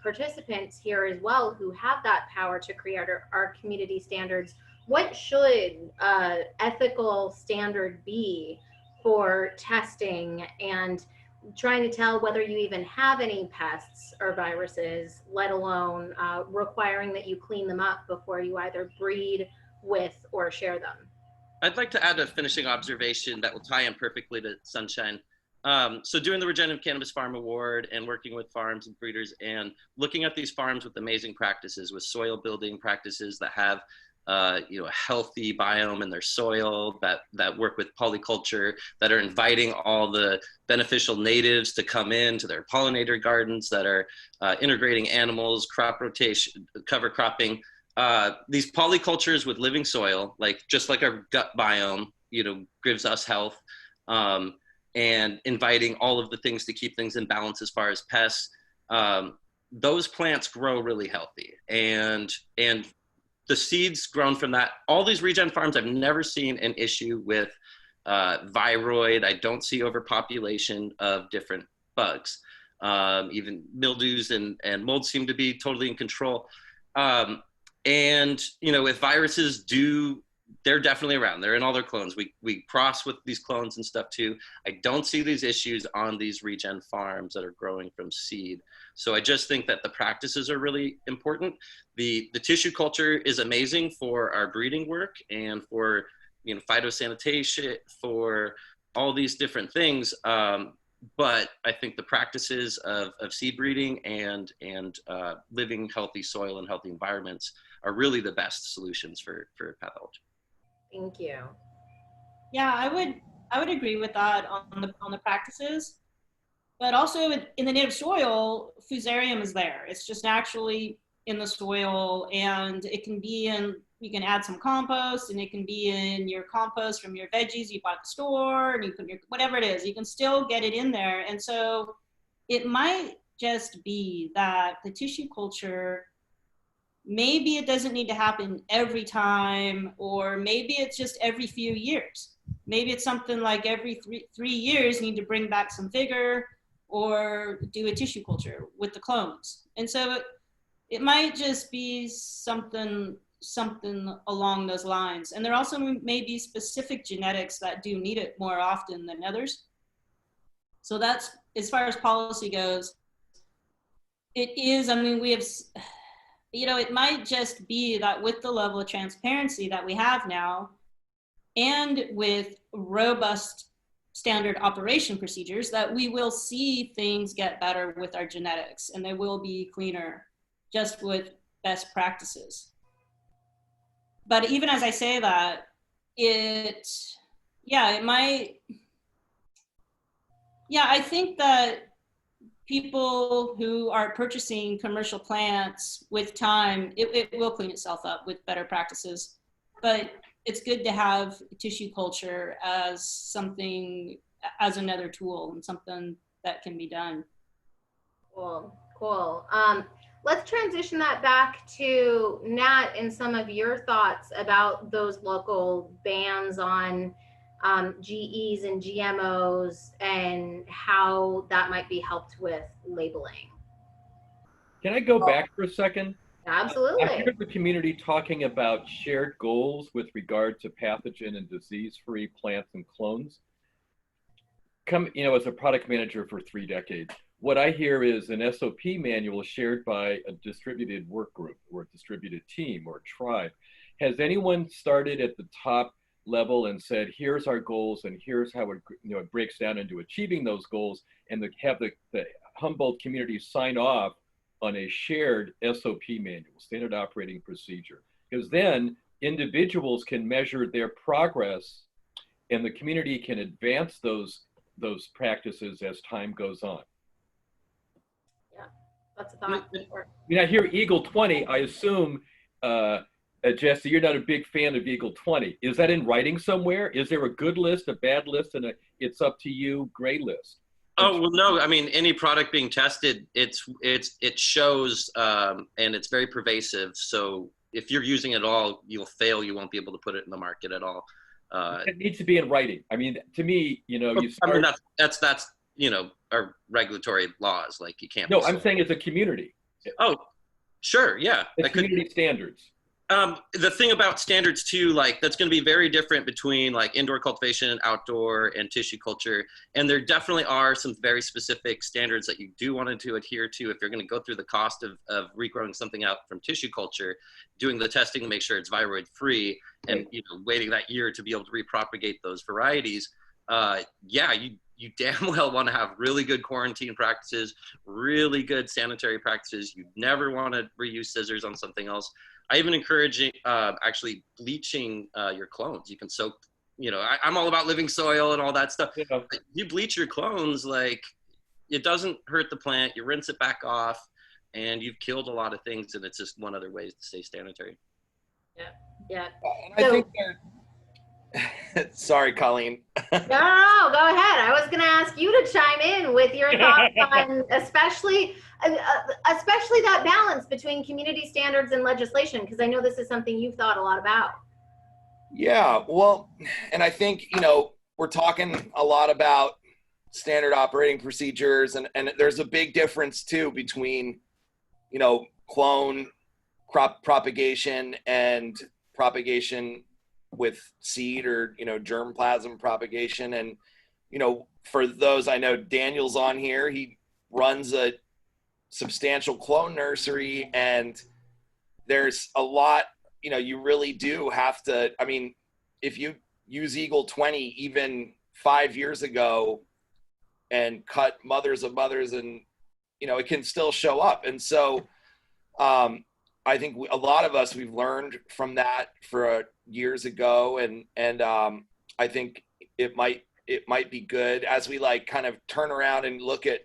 participants here as well who have that power to create our community standards, what should ethical standard be for testing and trying to tell whether you even have any pests or viruses, let alone requiring that you clean them up before you either breed with or share them? I'd like to add a finishing observation that will tie in perfectly to Sunshine. So doing the Regenerative Cannabis Farm Award and working with farms and breeders and looking at these farms with amazing practices, with soil building practices that have a healthy biome in their soil, that work with polyculture, that are inviting all the beneficial natives to come in to their pollinator gardens, that are integrating animals, crop rotation, cover cropping. These polycultures with living soil, just like our gut biome, gives us health, and inviting all of the things to keep things in balance as far as pests. Those plants grow really healthy, and the seeds grown from that. All these regen farms, I've never seen an issue with viroid. I don't see overpopulation of different bugs. Even mildews and mold seem to be totally in control. And if viruses they're definitely around. They're in all their clones. We cross with these clones and stuff too. I don't see these issues on these regen farms that are growing from seed. So I just think that the practices are really important. The tissue culture is amazing for our breeding work and for phytosanitation, for all these different things. But I think the practices of seed breeding and living healthy soil and healthy environments are really the best solutions for pathology. Thank you. Yeah, I would agree with that on the practices, but also in the native soil, fusarium is there. It's just naturally in the soil, and it can be in. You can add some compost, and it can be in your compost from your veggies you bought at the store, and you put whatever it is. You can still get it in there, and so it might just be that the tissue culture. Maybe it doesn't need to happen every time, or maybe it's just every few years. Maybe it's something like every three years you need to bring back some vigor or do a tissue culture with the clones. And so it might just be something along those lines. And there also may be specific genetics that do need it more often than others. So that's, as far as policy goes, it is, we have, it might just be that with the level of transparency that we have now, and with robust standard operation procedures, that we will see things get better with our genetics, and they will be cleaner just with best practices. But even as I say that, I think that people who are purchasing commercial plants with time, it will clean itself up with better practices. But it's good to have tissue culture as another tool and something that can be done. Cool. Let's transition that back to Nat and some of your thoughts about those local bans on GEs and GMOs and how that might be helped with labeling. Can I go back for a second? Absolutely. I hear the community talking about shared goals with regard to pathogen and disease-free plants and clones. As a product manager for 3 decades, what I hear is an SOP manual shared by a distributed work group or a distributed team or a tribe. Has anyone started at the top level and said, here's our goals and here's how it breaks down into achieving those goals, and have the Humboldt community sign off on a shared SOP manual, standard operating procedure? Because then individuals can measure their progress and the community can advance those practices as time goes on. Yeah, that's a thought. I hear Eagle 20, I assume, Jesse, you're not a big fan of Eagle 20. Is that in writing somewhere? Is there a good list, a bad list, and it's up to you gray list? Oh, well, no, any product being tested, it shows, and it's very pervasive. So if you're using it at all, you'll fail. You won't be able to put it in the market at all. It needs to be in writing. To me, you start. That's our regulatory laws. Like you can't. No, I'm saying as a community. Oh, sure, yeah. The community standards. The thing about standards too, like that's going to be very different between like indoor cultivation, outdoor, and tissue culture. And there definitely are some very specific standards that you do want to adhere to if you're going to go through the cost of regrowing something out from tissue culture, doing the testing to make sure it's viroid free, and waiting that year to be able to repropagate those varieties. Yeah, you damn well want to have really good quarantine practices, really good sanitary practices. You never want to reuse scissors on something else. I even encourage actually bleaching your clones. You can soak, I'm all about living soil and all that stuff. Yeah. You bleach your clones, like it doesn't hurt the plant. You rinse it back off and you've killed a lot of things, and it's just one other way to stay sanitary. Yeah. And I think sorry, Colleen. No, go ahead. I was going to ask you to chime in with your thoughts on especially that balance between community standards and legislation, because I know this is something you've thought a lot about. Yeah, well, and I think, we're talking a lot about standard operating procedures, and there's a big difference too between, clone crop propagation and propagation with seed or germplasm propagation. And for those, I know Daniel's on here, he runs a substantial clone nursery, and there's a lot, you really do have to, if you use Eagle 20 even 5 years ago and cut mothers of mothers, and it can still show up. And so I think a lot of us, we've learned from that for years ago, and I think it might be good as we kind of turn around and look at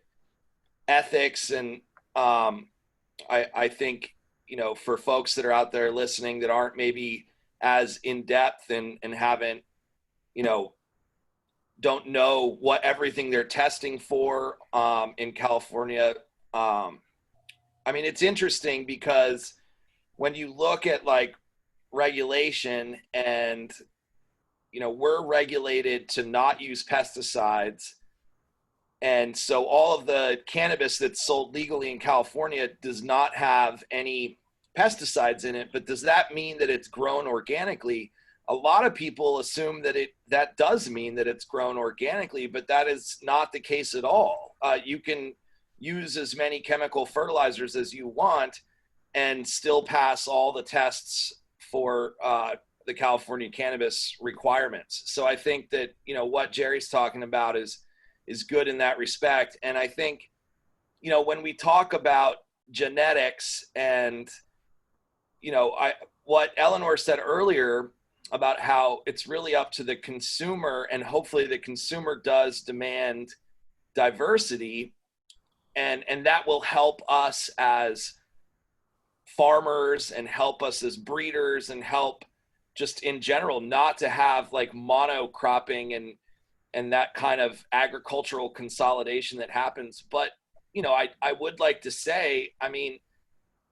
ethics. And I think for folks that are out there listening that aren't maybe as in depth and haven't don't know what everything they're testing for in California. It's interesting because when you look at regulation, and we're regulated to not use pesticides, and so all of the cannabis that's sold legally in California does not have any pesticides in it. But does that mean that it's grown organically? A lot of people assume that does mean that it's grown organically, but that is not the case at all. You can use as many chemical fertilizers as you want and still pass all the tests for the California cannabis requirements. So I think that, what Jerry's talking about is good in that respect. And I think, when we talk about genetics and, what Eleanor said earlier about how it's really up to the consumer, and hopefully the consumer does demand diversity, and that will help us as farmers and help us as breeders and help just in general not to have monocropping and that kind of agricultural consolidation that happens. But I would like to say,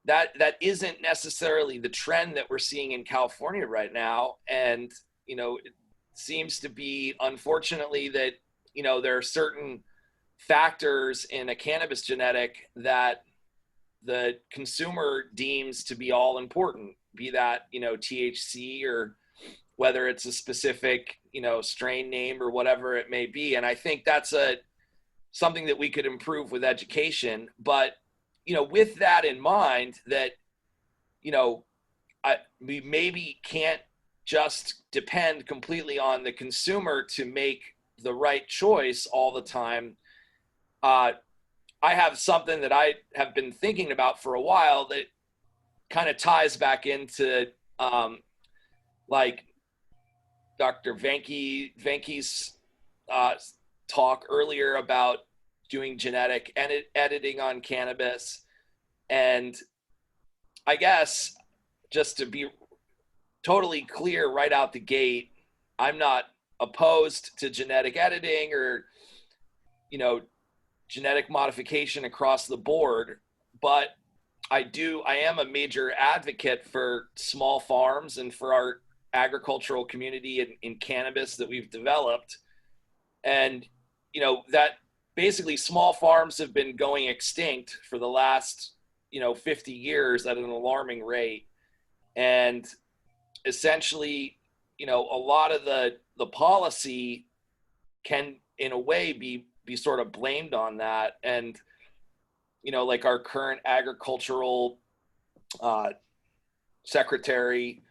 that isn't necessarily the trend that we're seeing in California right now. And it seems to be, unfortunately, that there are certain factors in a cannabis genetic that the consumer deems to be all important, be that, THC, or whether it's a specific, strain name or whatever it may be. And I think that's something that we could improve with education. But, with that in mind, that, we maybe can't just depend completely on the consumer to make the right choice all the time. I have something that I have been thinking about for a while that kind of ties back into Dr. Venke's talk earlier about doing genetic editing on cannabis. And I guess just to be totally clear right out the gate, I'm not opposed to genetic editing or, genetic modification across the board, but I am a major advocate for small farms and for our agricultural community in cannabis that we've developed. And, that basically small farms have been going extinct for the last, 50 years at an alarming rate. And essentially, you know, a lot of the policy can, in a way, be sort of blamed on that. And, you know, like our current agricultural secretary,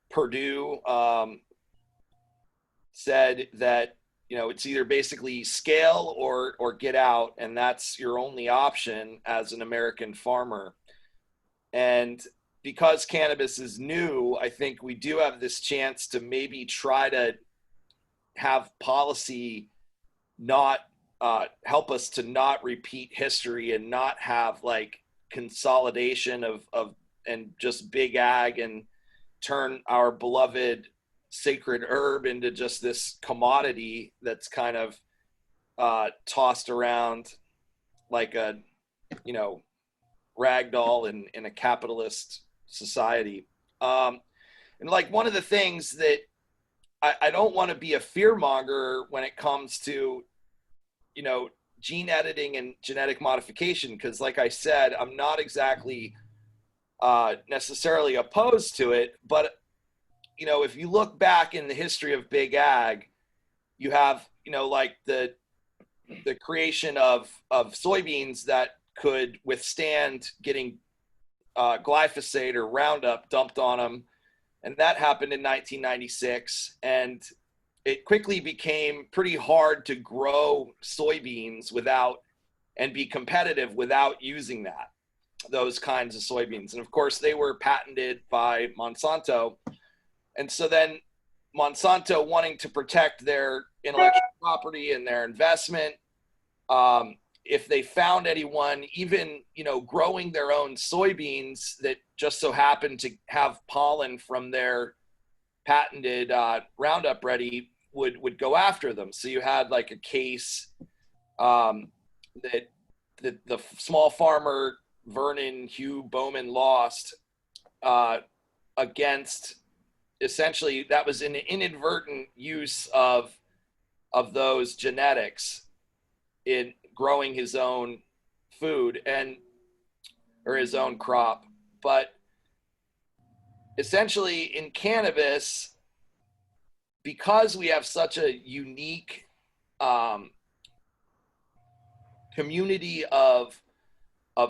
Perdue, said that, you know, it's either basically scale or get out, and that's your only option as an American farmer. And because cannabis is new, I think we do have this chance to maybe try to have policy not help us to not repeat history and not have like consolidation of and just big ag and turn our beloved sacred herb into just this commodity that's kind of tossed around like a, you know, rag doll in a capitalist society. And like one of the things that I don't want to be a fearmonger when it comes to, you know, gene editing and genetic modification, because like I said, I'm not exactly necessarily opposed to it, but you know, if you look back in the history of big ag, you have, you know, like the creation of soybeans that could withstand getting glyphosate or Roundup dumped on them. And that happened in 1996. And it quickly became pretty hard to grow soybeans without and be competitive without using those kinds of soybeans. And of course, they were patented by Monsanto. And so then Monsanto, wanting to protect their intellectual property and their investment, if they found anyone even, you know, growing their own soybeans that just so happened to have pollen from their patented Roundup Ready, would go after them. So you had like a case that the small farmer Vernon Hugh Bowman lost against, essentially that was an inadvertent use of those genetics in growing his own food or his own crop. But essentially in cannabis, because we have such a unique community of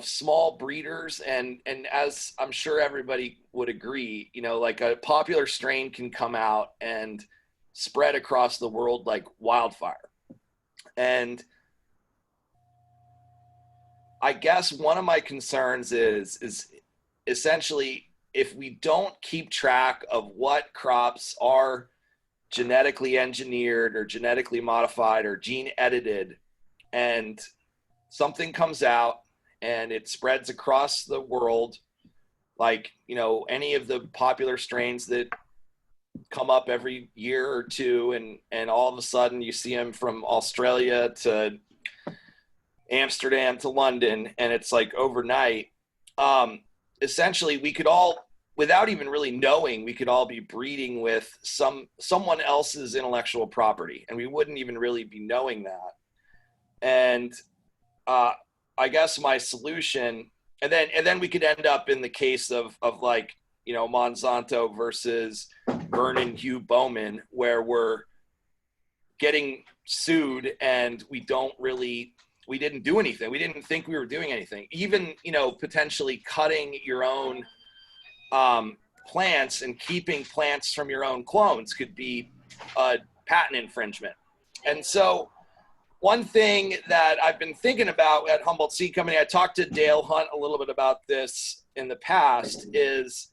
small breeders, and as I'm sure everybody would agree, you know, like a popular strain can come out and spread across the world like wildfire. And I guess one of my concerns is essentially if we don't keep track of what crops are genetically engineered or genetically modified or gene edited, and something comes out and it spreads across the world, like, you know, any of the popular strains that come up every year or two, and all of a sudden you see them from Australia to Amsterdam to London, and it's like overnight. Essentially, we could all, without even really knowing, we could all be breeding with someone else's intellectual property, and we wouldn't even really be knowing that. And I guess my solution, and then we could end up in the case of like, you know, Monsanto versus Vernon Hugh Bowman, where we're getting sued and we didn't do anything. We didn't think we were doing anything. Even, you know, potentially cutting your own plants and keeping plants from your own clones could be a patent infringement. And so one thing that I've been thinking about at Humboldt Seed Company, I talked to Dale Hunt a little bit about this in the past, is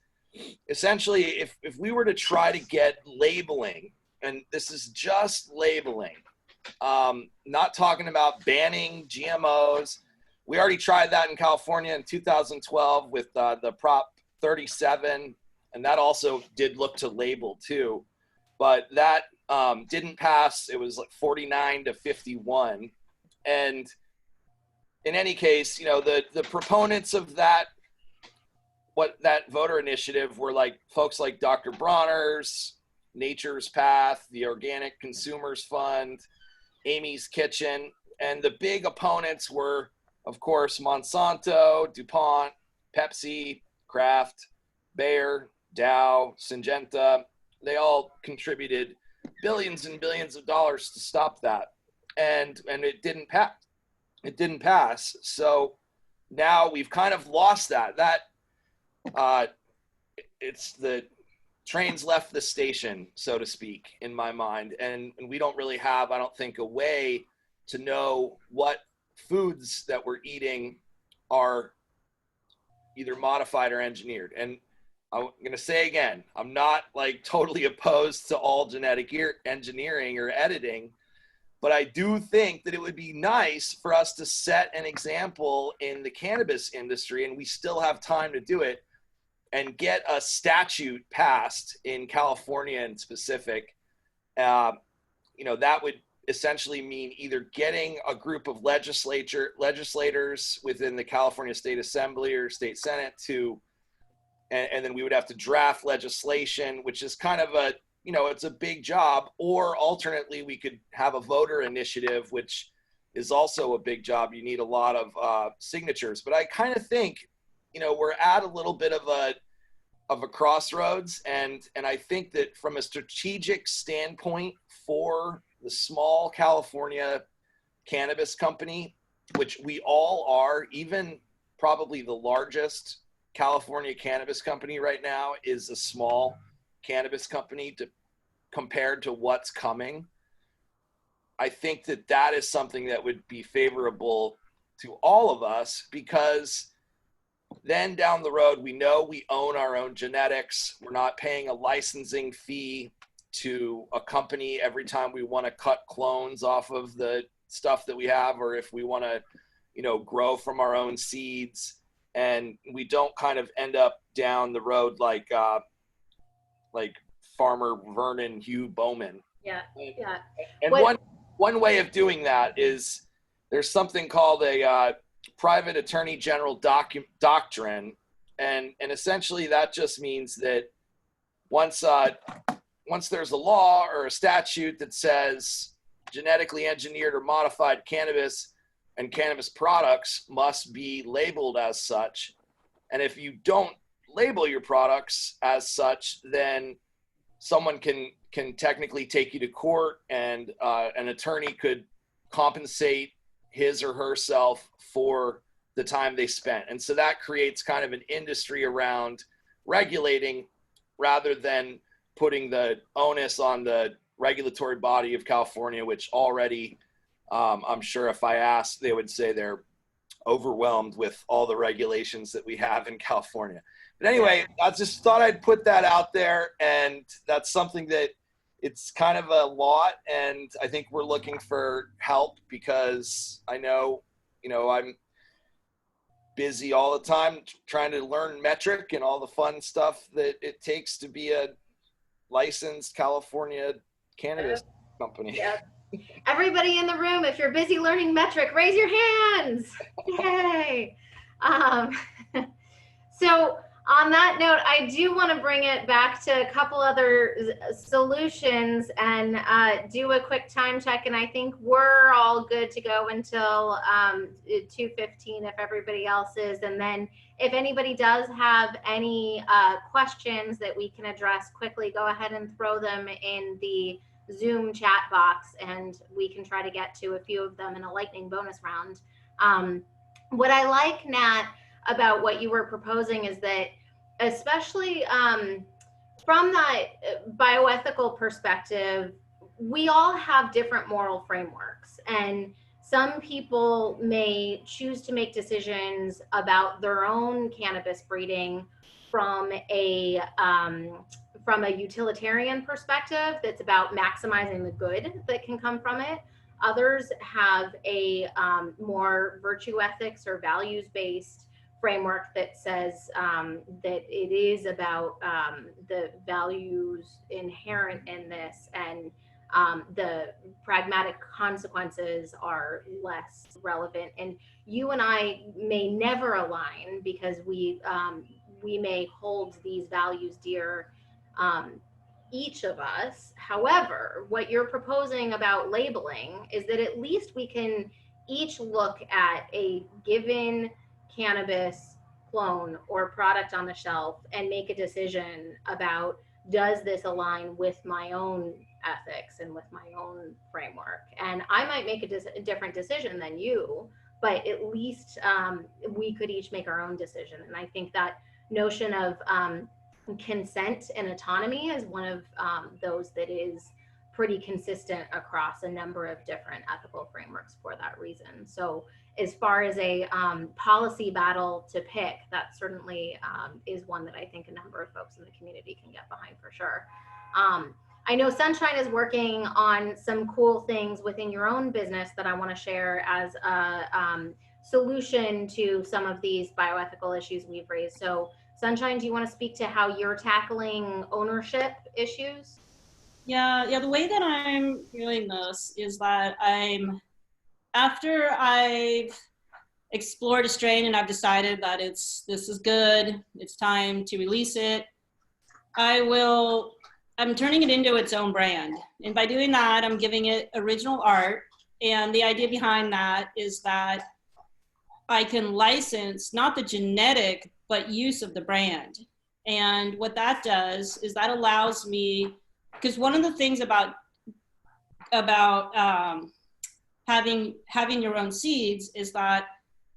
essentially if we were to try to get labeling, and this is just labeling, not talking about banning GMOs. We already tried that in California in 2012 with the Prop 37, and that also did look to label too, but that didn't pass. It was like 49-51. And in any case, you know, the proponents of that voter initiative were like folks like Dr. Bronner's, Nature's Path, the Organic Consumers Fund, Amy's Kitchen, and the big opponents were, of course, Monsanto, DuPont, Pepsi, Kraft, Bayer, Dow, Syngenta, they all contributed billions and billions of dollars to stop that. And it didn't pass. It didn't pass. So now we've kind of lost that. It's the trains left the station, so to speak, in my mind. And we don't really have, I don't think, a way to know what foods that we're eating are either modified or engineered. And I'm going to say again, I'm not like totally opposed to all genetic engineering or editing, but I do think that it would be nice for us to set an example in the cannabis industry, and we still have time to do it, and get a statute passed in California in specific. That would essentially mean either getting a group of legislators within the California State Assembly or State Senate to, and then we would have to draft legislation, which is kind of a, it's a big job. Or alternately, we could have a voter initiative, which is also a big job. You need a lot of signatures. But I kind of think, we're at a little bit of a crossroads, and I think that from a strategic standpoint for the small California cannabis company, which we all are, even probably the largest California cannabis company right now is a small cannabis company compared to what's coming. I think that is something that would be favorable to all of us, because then down the road, we know we own our own genetics. We're not paying a licensing fee to a company every time we want to cut clones off of the stuff that we have, or if we want to, grow from our own seeds. And we don't kind of end up down the road like Farmer Vernon Hugh Bowman. Yeah, yeah. And one way of doing that is there's something called a private attorney general doctrine, and essentially that just means that once there's a law or a statute that says genetically engineered or modified cannabis and cannabis products must be labeled as such, and if you don't label your products as such, then someone can technically take you to court, and an attorney could compensate his or herself for the time they spent. And so that creates kind of an industry around regulating rather than putting the onus on the regulatory body of California, which already, I'm sure if I asked, they would say they're overwhelmed with all the regulations that we have in California. But anyway, I just thought I'd put that out there, and that's something that it's kind of a lot, and I think we're looking for help, because I know, I'm busy all the time trying to learn metric and all the fun stuff that it takes to be a licensed California cannabis company. Yeah. Everybody in the room, if you're busy learning metric, raise your hands. Yay. So on that note, I do want to bring it back to a couple other solutions and do a quick time check. And I think we're all good to go until 2:15 if everybody else is. And then if anybody does have any questions that we can address quickly, go ahead and throw them in the Zoom chat box, and we can try to get to a few of them in a lightning bonus round. What I like, Nat, about what you were proposing is that, especially from that bioethical perspective, we all have different moral frameworks, and some people may choose to make decisions about their own cannabis breeding from a utilitarian perspective that's about maximizing the good that can come from it. Others have a more virtue ethics or values-based framework that says that it is about the values inherent in this, and the pragmatic consequences are less relevant. And you and I may never align, because we may hold these values dear, each of us. However, what you're proposing about labeling is that at least we can each look at a given cannabis clone or product on the shelf and make a decision about, does this align with my own ethics and with my own framework? And I might make a different decision than you, but at least we could each make our own decision. And I think that notion of consent and autonomy is one of those that is pretty consistent across a number of different ethical frameworks for that reason. So as far as a policy battle to pick, that certainly is one that I think a number of folks in the community can get behind for sure. I know Sunshine is working on some cool things within your own business that I want to share as a solution to some of these bioethical issues we've raised. So Sunshine, do you want to speak to how you're tackling ownership issues? Yeah, the way that I'm doing this is that after I've explored a strain and I've decided that this is good, it's time to release it, I'm turning it into its own brand. And by doing that, I'm giving it original art. And the idea behind that is that I can license not the genetic, but use of the brand. And what that does is that allows me, because one of the things about having your own seeds is that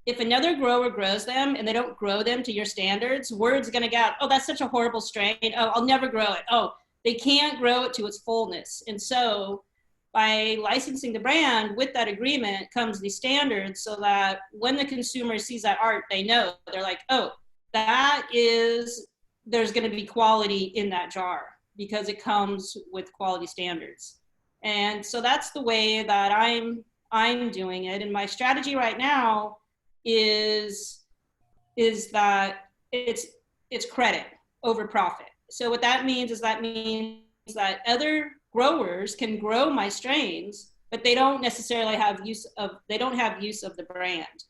if another grower grows them and they don't grow them to your standards, word's gonna get out, oh, that's such a horrible strain. Oh, I'll never grow it. Oh, they can't grow it to its fullness. And so by licensing the brand with that agreement comes the standards, so that when the consumer sees that art, they know, they're like, oh, there's gonna be quality in that jar because it comes with quality standards. And so that's the way that I'm doing it. And my strategy right now is that it's credit over profit. So what that means is that other growers can grow my strains, but they don't necessarily have use of the brand.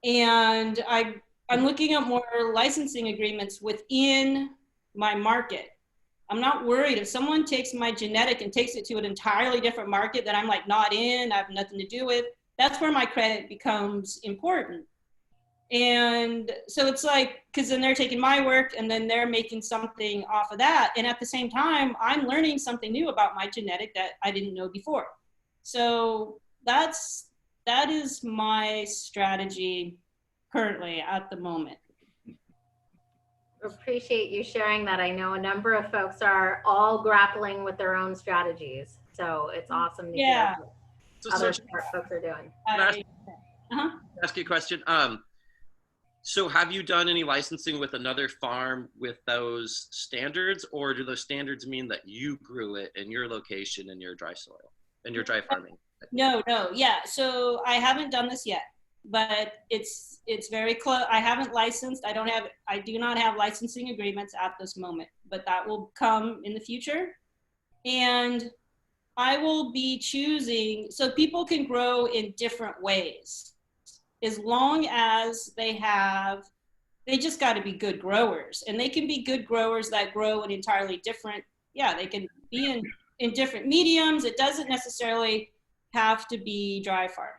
And I'm looking at more licensing agreements within my market. I'm not worried if someone takes my genetic and takes it to an entirely different market that I'm like not in, I have nothing to do with. That's where my credit becomes important. And so it's like, because then they're taking my work and then they're making something off of that. And at the same time, I'm learning something new about my genetic that I didn't know before. So that is my strategy currently at the moment. Appreciate you sharing that. I know a number of folks are all grappling with their own strategies. So it's awesome to hear what other smart folks are doing. Ask you a question. So have you done any licensing with another farm with those standards, or do those standards mean that you grew it in your location in your dry soil, in your dry farming? No, yeah. So I haven't done this yet, but it's very close. I haven't licensed. I do not have licensing agreements at this moment, but that will come in the future. And I will be choosing, so people can grow in different ways, as long as they just got to be good growers. And they can be good growers that grow in entirely different, they can be in different mediums. It doesn't necessarily have to be dry farming.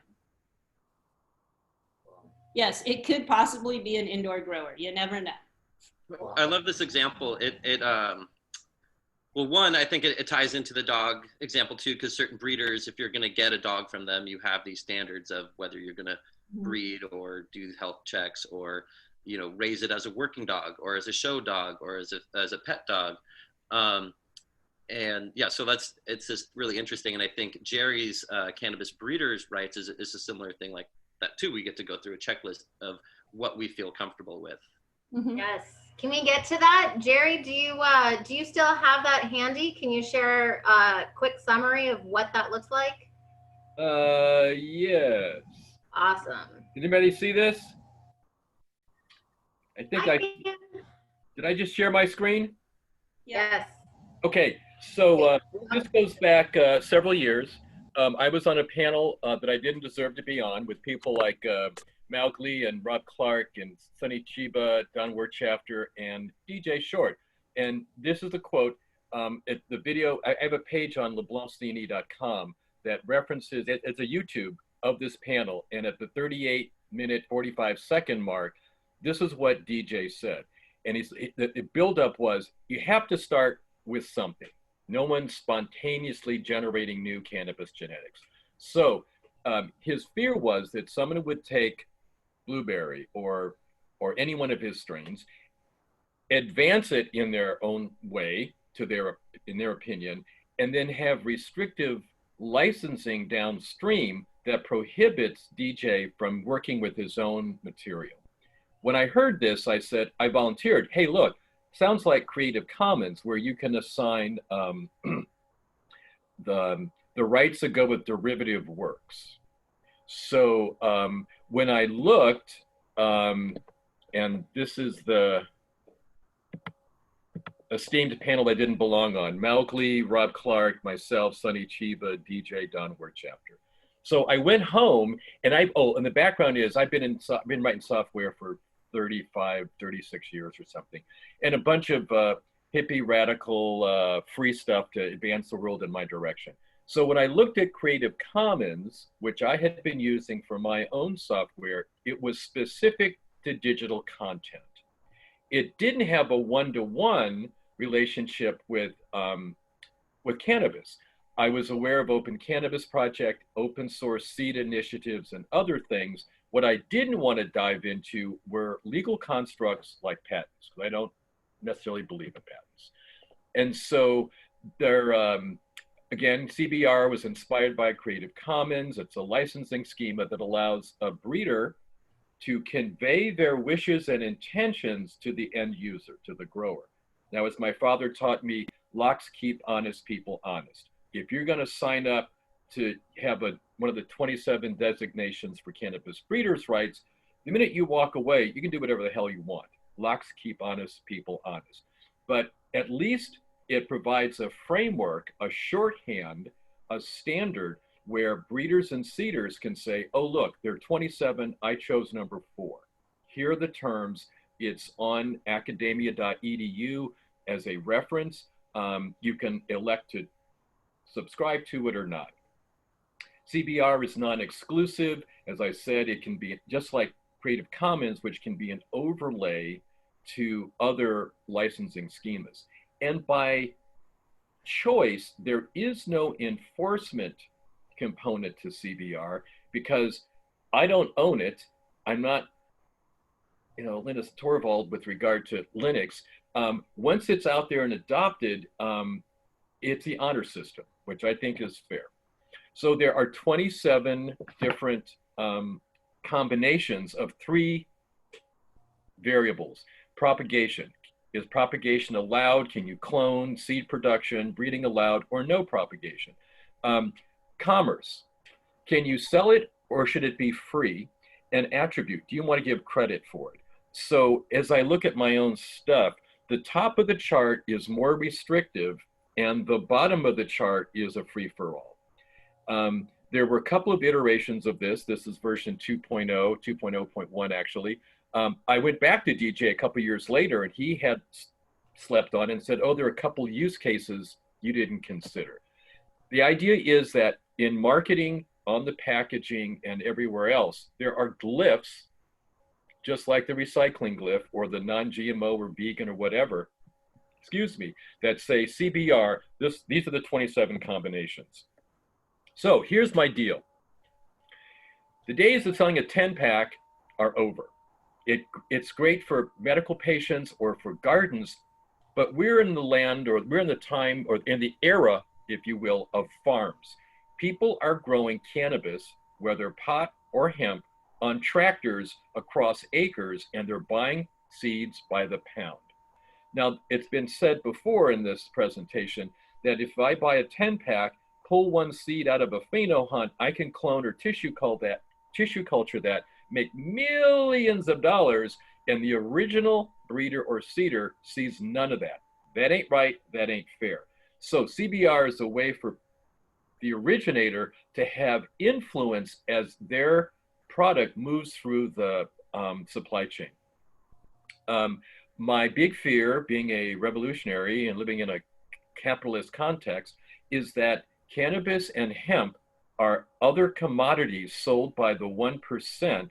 Yes, it could possibly be an indoor grower. You never know. I love this example. Well, one, I think it ties into the dog example too, because certain breeders, if you're going to get a dog from them, you have these standards of whether you're going to breed or do health checks or, raise it as a working dog or as a show dog or as a pet dog. And yeah, so it's just really interesting. And I think Jerry's Cannabis Breeders' Rights is a similar thing like that too. We get to go through a checklist of what we feel comfortable with. Mm-hmm. Yes. Can we get to that? Jerry, do you still have that handy? Can you share a quick summary of what that looks like? Yes. Awesome. Did anybody see this? Did I just share my screen? Yes. Okay, so this goes back several years. I was on a panel that I didn't deserve to be on with people like Mowgli and Rob Clark and Sonny Chiba, Don Wertschafter, and DJ Short. And this is a quote. The video, I have a page on leblancstini.com that references, it's a YouTube of this panel. And at the 38-minute, 45-second mark, this is what DJ said. And the buildup was, you have to start with something. No one's spontaneously generating new cannabis genetics. So his fear was that someone would take blueberry or any one of his strains, advance it in their own way, in their opinion, and then have restrictive licensing downstream that prohibits DJ from working with his own material. When I heard this, I said, I volunteered, hey, look, sounds like Creative Commons, where you can assign the rights that go with derivative works. So when I looked, and this is the esteemed panel I didn't belong on: Mowgli, Rob Clark, myself, Sonny Chiba, DJ, Don Wertchapter. So I went home, and and the background is I've been writing software for 35, 36 years or something, and a bunch of hippie, radical, free stuff to advance the world in my direction. So when I looked at Creative Commons, which I had been using for my own software, it was specific to digital content. It didn't have a one-to-one relationship with cannabis. I was aware of Open Cannabis Project, open source seed initiatives, and other things. What I didn't want to dive into were legal constructs like patents, because I don't necessarily believe in patents. And so there, again, CBR was inspired by Creative Commons. It's a licensing schema that allows a breeder to convey their wishes and intentions to the end user, to the grower. Now, as my father taught me, locks keep honest people honest. If you're going to sign up to have one of the 27 designations for cannabis breeders' rights, the minute you walk away, you can do whatever the hell you want. Locks keep honest people honest. But at least it provides a framework, a shorthand, a standard where breeders and seeders can say, oh, look, there are 27, I chose number 4. Here are the terms. It's on academia.edu as a reference. You can elect to subscribe to it or not. CBR is non-exclusive. As I said, it can be just like Creative Commons, which can be an overlay to other licensing schemas. And by choice, there is no enforcement component to CBR because I don't own it. I'm not, Linus Torvald with regard to Linux. Once it's out there and adopted, it's the honor system, which I think is fair. So there are 27 different combinations of 3 variables. Propagation. Is propagation allowed? Can you clone? Seed production, breeding allowed, or no propagation? Commerce. Can you sell it or should it be free? And attribute. Do you want to give credit for it? So as I look at my own stuff, the top of the chart is more restrictive and the bottom of the chart is a free-for-all. There were a couple of iterations of this. This is version 2.0, 2.0.1 actually. I went back to DJ a couple years later and he had slept on and said, oh, there are a couple use cases you didn't consider. The idea is that in marketing, on the packaging and everywhere else, there are glyphs, just like the recycling glyph or the non-GMO or vegan or whatever, that say CBR, these are the 27 combinations. So here's my deal. The days of selling a 10-pack are over. It's great for medical patients or for gardens, but we're in the land, or we're in the time, or in the era, if you will, of farms. People are growing cannabis, whether pot or hemp, on tractors across acres, and they're buying seeds by the pound. Now, it's been said before in this presentation that if I buy a 10-pack, pull one seed out of a pheno hunt, I can clone or tissue culture that, make millions of dollars, and the original breeder or seeder sees none of that. That ain't right, that ain't fair. So CBR is a way for the originator to have influence as their product moves through the supply chain. My big fear, being a revolutionary and living in a capitalist context, is that cannabis and hemp are other commodities sold by the 1%.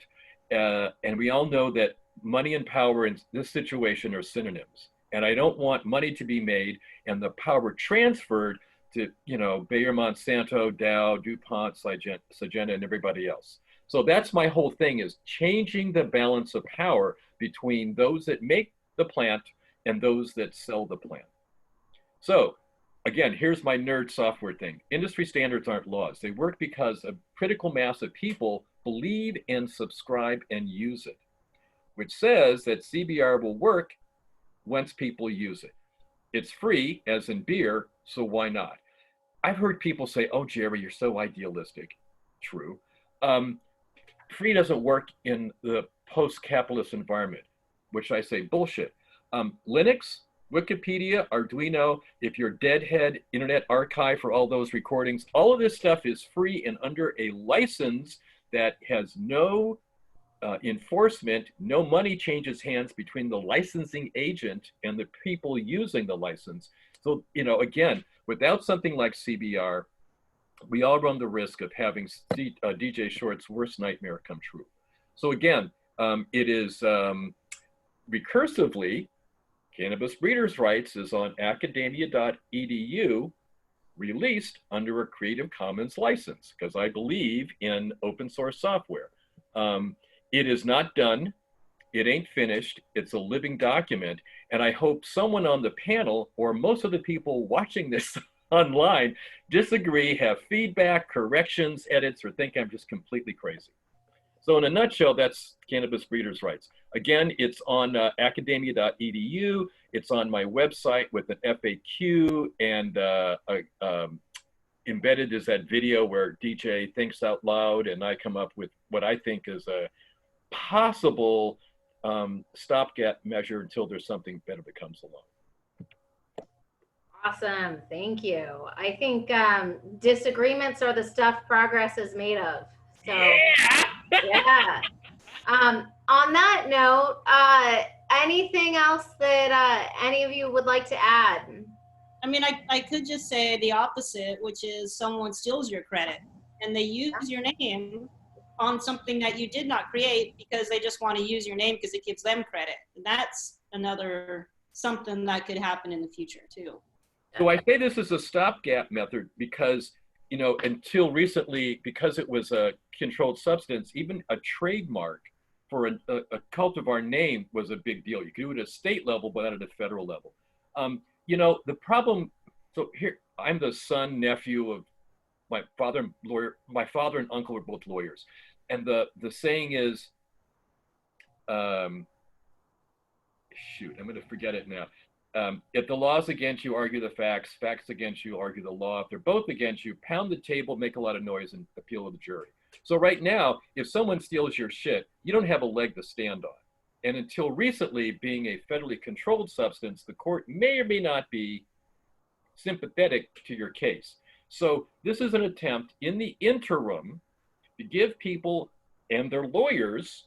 And we all know that money and power in this situation are synonyms. And I don't want money to be made and the power transferred to, you know, Bayer, Monsanto, Dow, DuPont, Syngenta, and everybody else. So that's my whole thing, is changing the balance of power between those that make the plant and those that sell the plant. So again, here's my nerd software thing. Industry standards aren't laws. They work because a critical mass of people believe and subscribe and use it, which says that CBR will work once people use it. It's free, as in beer, so why not? I've heard people say, oh, Jerry, you're so idealistic. True. Free doesn't work in the post-capitalist environment, which I say bullshit. Linux, Wikipedia, Arduino, if you're Deadhead, Internet Archive for all those recordings, all of this stuff is free and under a license that has no enforcement. No money changes hands between the licensing agent and the people using the license. So, you know, again, without something like CBR, we all run the risk of having DJ Short's worst nightmare come true. So again, it is recursively, Cannabis Breeders' Rights is on academia.edu, released under a Creative Commons license, because I believe in open source software. It is not done. It ain't finished. It's a living document. And I hope someone on the panel, or most of the people watching this online, disagree, have feedback, corrections, edits, or think I'm just completely crazy. So in a nutshell, that's Cannabis Breeders' Rights. Again, it's on academia.edu. It's on my website with an FAQ, and embedded is that video where DJ thinks out loud and I come up with what I think is a possible stopgap measure until there's something better that comes along. Awesome, thank you. I think disagreements are the stuff progress is made of. So, yeah. On that note, anything else that any of you would like to add? I mean, I could just say the opposite, which is someone steals your credit and they use your name on something that you did not create because they just want to use your name because it gives them credit. And that's another something that could happen in the future too. So I say this is a stopgap method because, you know, until recently, because it was a controlled substance, even a trademark for a cultivar name was a big deal. You could do it at a state level, but not at a federal level. You know, the problem, so here, I'm the son, nephew of my father, lawyer. My father and uncle were both lawyers. And the saying is, shoot, I'm going to forget it now. If the law's against you, argue the facts. Facts against you, argue the law. If they're both against you, pound the table, make a lot of noise, and appeal to the jury. So right now, if someone steals your shit, you don't have a leg to stand on. And until recently, being a federally controlled substance, the court may or may not be sympathetic to your case. So this is an attempt in the interim to give people and their lawyers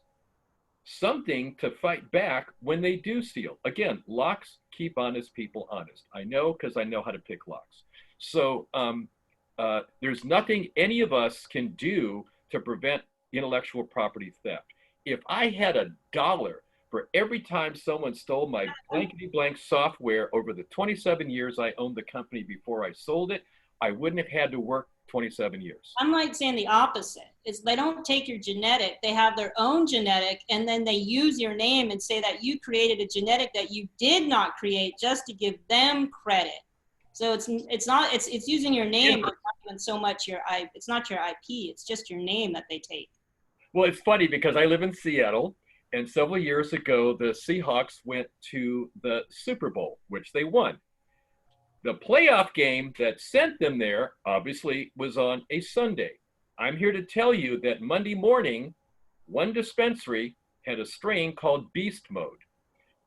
something to fight back when they do steal. Again, locks keep honest people honest. I know because I know how to pick locks. So there's nothing any of us can do to prevent intellectual property theft. If I had $1 for every time someone stole my blankety blank software over the 27 years I owned the company before I sold it, I wouldn't have had to work 27 years. I'm like saying the opposite. It's they don't take your genetic, they have their own genetic, and then they use your name and say that you created a genetic that you did not create just to give them credit. So it's using your name, but not even so much it's not your IP, it's just your name that they take. Well, it's funny because I live in Seattle, and several years ago, the Seahawks went to the Super Bowl, which they won. The playoff game that sent them there, obviously, was on a Sunday. I'm here to tell you that Monday morning, one dispensary had a strain called Beast Mode.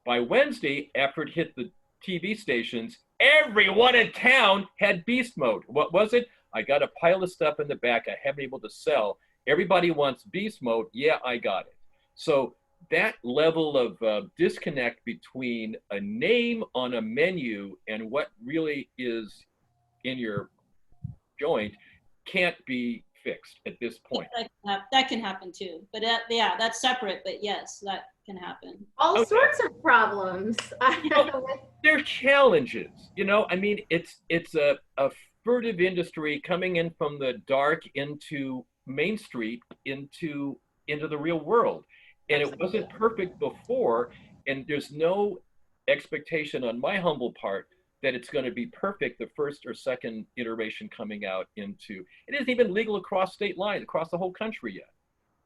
By Wednesday, after it hit the TV stations, everyone in town had Beast Mode. What was it? I got a pile of stuff in the back I haven't been able to sell. Everybody wants Beast Mode. Yeah, I got it. So that level of disconnect between a name on a menu and what really is in your joint can't be fixed at this point. That can happen too. But yeah, that's separate, but yes, that can happen. All sorts of problems. There's challenges, you know. I mean, it's a furtive industry coming in from the dark into Main Street, into the real world. And it wasn't perfect before, and there's no expectation on my humble part that it's going to be perfect the first or second iteration coming out into. It isn't even legal across state lines, across the whole country yet.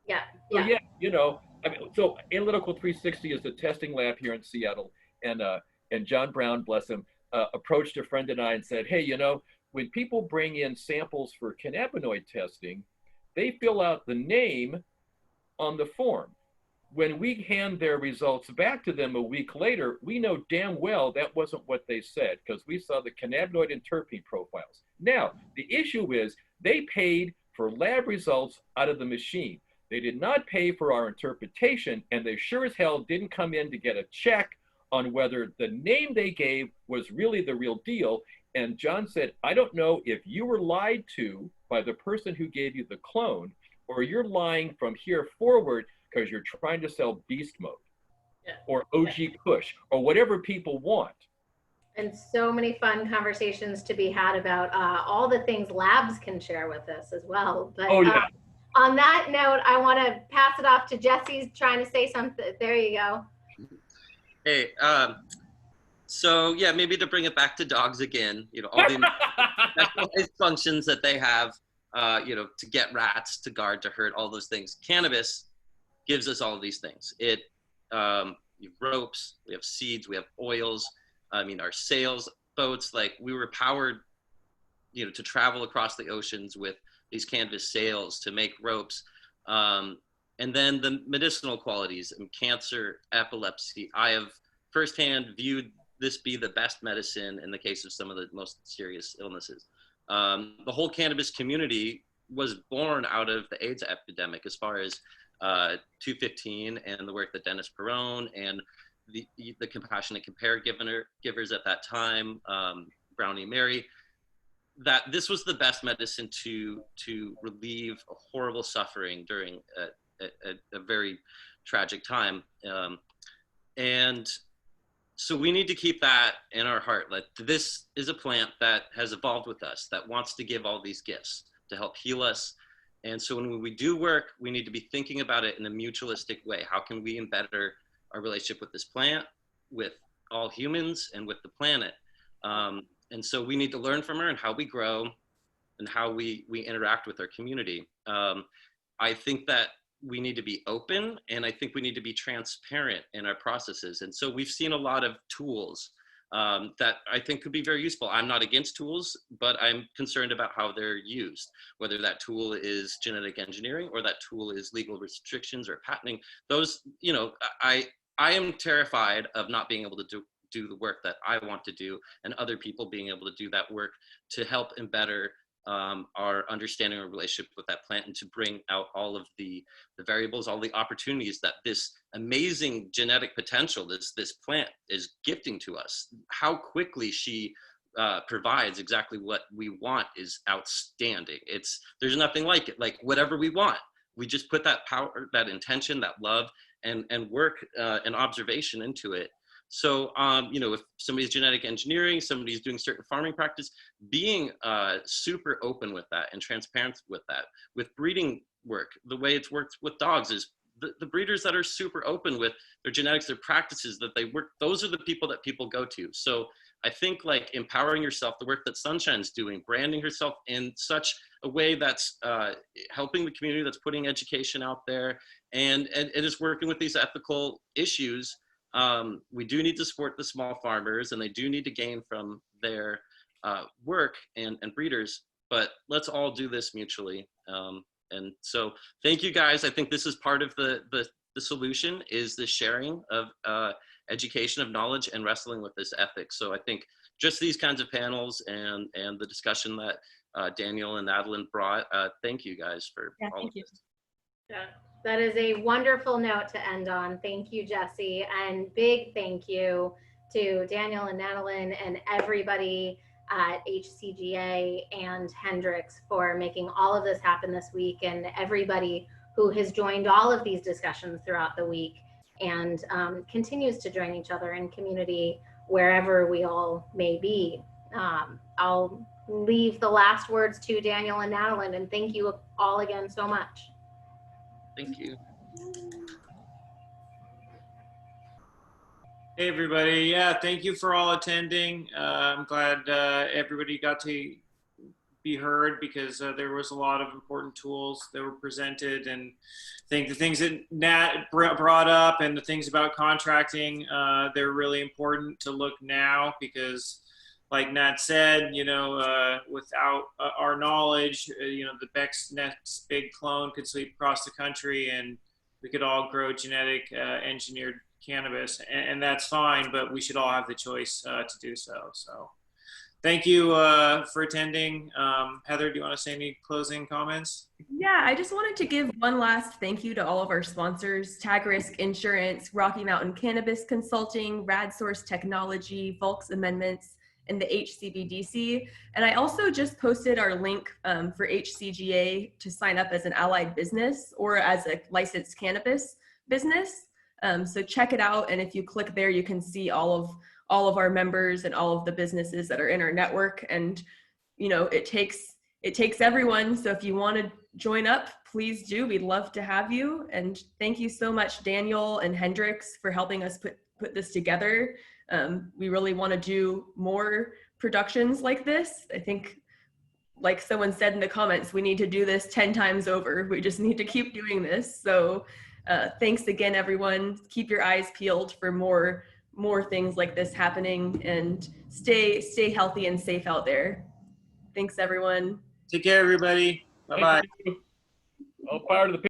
Yeah. So yeah, you know, I mean, so Analytical 360 is a testing lab here in Seattle, and John Brown, bless him, approached a friend and I and said, hey, you know, when people bring in samples for cannabinoid testing, they fill out the name on the form. When we hand their results back to them a week later, we know damn well that wasn't what they said, because we saw the cannabinoid and terpene profiles. Now, the issue is they paid for lab results out of the machine. They did not pay for our interpretation, and they sure as hell didn't come in to get a check on whether the name they gave was really the real deal. And John said, I don't know if you were lied to by the person who gave you the clone, or you're lying from here forward because you're trying to sell beast mode or OG Kush or whatever people want. And so many fun conversations to be had about all the things labs can share with us as well. But on that note, I want to pass it off to Jesse's trying to say something. There you go. Hey, so yeah, maybe to bring it back to dogs again, you know, all the specialized functions that they have, you know, to get rats, to guard, to hurt, all those things. Cannabis gives us all of these things. You have ropes, we have seeds, we have oils. I mean, our sails, boats, like we were powered, you know, to travel across the oceans with these cannabis sails to make ropes. And then the medicinal qualities and cancer, epilepsy. I have firsthand viewed this be the best medicine in the case of some of the most serious illnesses. The whole cannabis community was born out of the AIDS epidemic, as far as 215 and the work that Dennis Perrone and the compassionate caregivers at that time, Brownie Mary, that this was the best medicine to relieve a horrible suffering during a very tragic time. And so we need to keep that in our heart. Like, this is a plant that has evolved with us, that wants to give all these gifts to help heal us. And so when we do work, we need to be thinking about it in a mutualistic way. How can we better our relationship with this plant, with all humans, and with the planet? And so we need to learn from her and how we grow and how we interact with our community. I think that we need to be open, and I think we need to be transparent in our processes. And so we've seen a lot of tools that I think could be very useful. I'm not against tools, but I'm concerned about how they're used, whether that tool is genetic engineering or that tool is legal restrictions or patenting. Those, you know, I am terrified of not being able to do the work that I want to do, and other people being able to do that work to help and better our understanding or relationship with that plant, and to bring out all of the variables, all the opportunities that this amazing genetic potential this plant is gifting to us. How quickly she provides exactly what we want is outstanding. There's nothing like it. Like, whatever we want, we just put that power, that intention, that love, and work and observation into it. So, you know, if somebody's genetic engineering, somebody's doing certain farming practice, being super open with that and transparent with that. With breeding work, the way it's worked with dogs is the breeders that are super open with their genetics, their practices that they work, those are the people that people go to. So I think, like, empowering yourself, the work that Sunshine's doing, branding herself in such a way that's helping the community, that's putting education out there, and it is working with these ethical issues. We do need to support the small farmers, and they do need to gain from their work and breeders, but let's all do this mutually. And so thank you guys. I think this is part of the solution, is the sharing of education, of knowledge, and wrestling with this ethics. So I think just these kinds of panels and the discussion that Daniel and Adeline brought, thank you guys for all of this. Yeah, that is a wonderful note to end on. Thank you, Jesse, and big thank you to Daniel and Natalie and everybody at HCGA and Hendrix for making all of this happen this week, and everybody who has joined all of these discussions throughout the week and continues to join each other in community wherever we all may be. I'll leave the last words to Daniel and Natalie, and thank you all again so much. Thank you. Hey everybody, yeah, thank you for all attending. I'm glad everybody got to be heard, because there was a lot of important tools that were presented, and I think the things that Nat brought up and the things about contracting, they're really important to look now, because like Nat said, you know, without our knowledge, you know, the next big clone could sweep across the country and we could all grow genetic engineered cannabis, and that's fine, but we should all have the choice to do so. So thank you for attending. Heather, do you want to say any closing comments? Yeah, I just wanted to give one last thank you to all of our sponsors: Tag Risk Insurance, Rocky Mountain Cannabis Consulting, RadSource Technology, Volks Amendments, and the HCBDC. And I also just posted our link for HCGA to sign up as an allied business or as a licensed cannabis business. So check it out, and if you click there, you can see all of our members and all of the businesses that are in our network. And you know, it takes everyone. So if you want to join up, please do. We'd love to have you. And thank you so much, Daniel and Hendrix, for helping us put this together. We really want to do more productions like this. I think, like someone said in the comments, we need to do this 10 times over. We just need to keep doing this. So thanks again, everyone. Keep your eyes peeled for more things like this happening, and stay healthy and safe out there. Thanks, everyone. Take care, everybody. Bye-bye. All part of the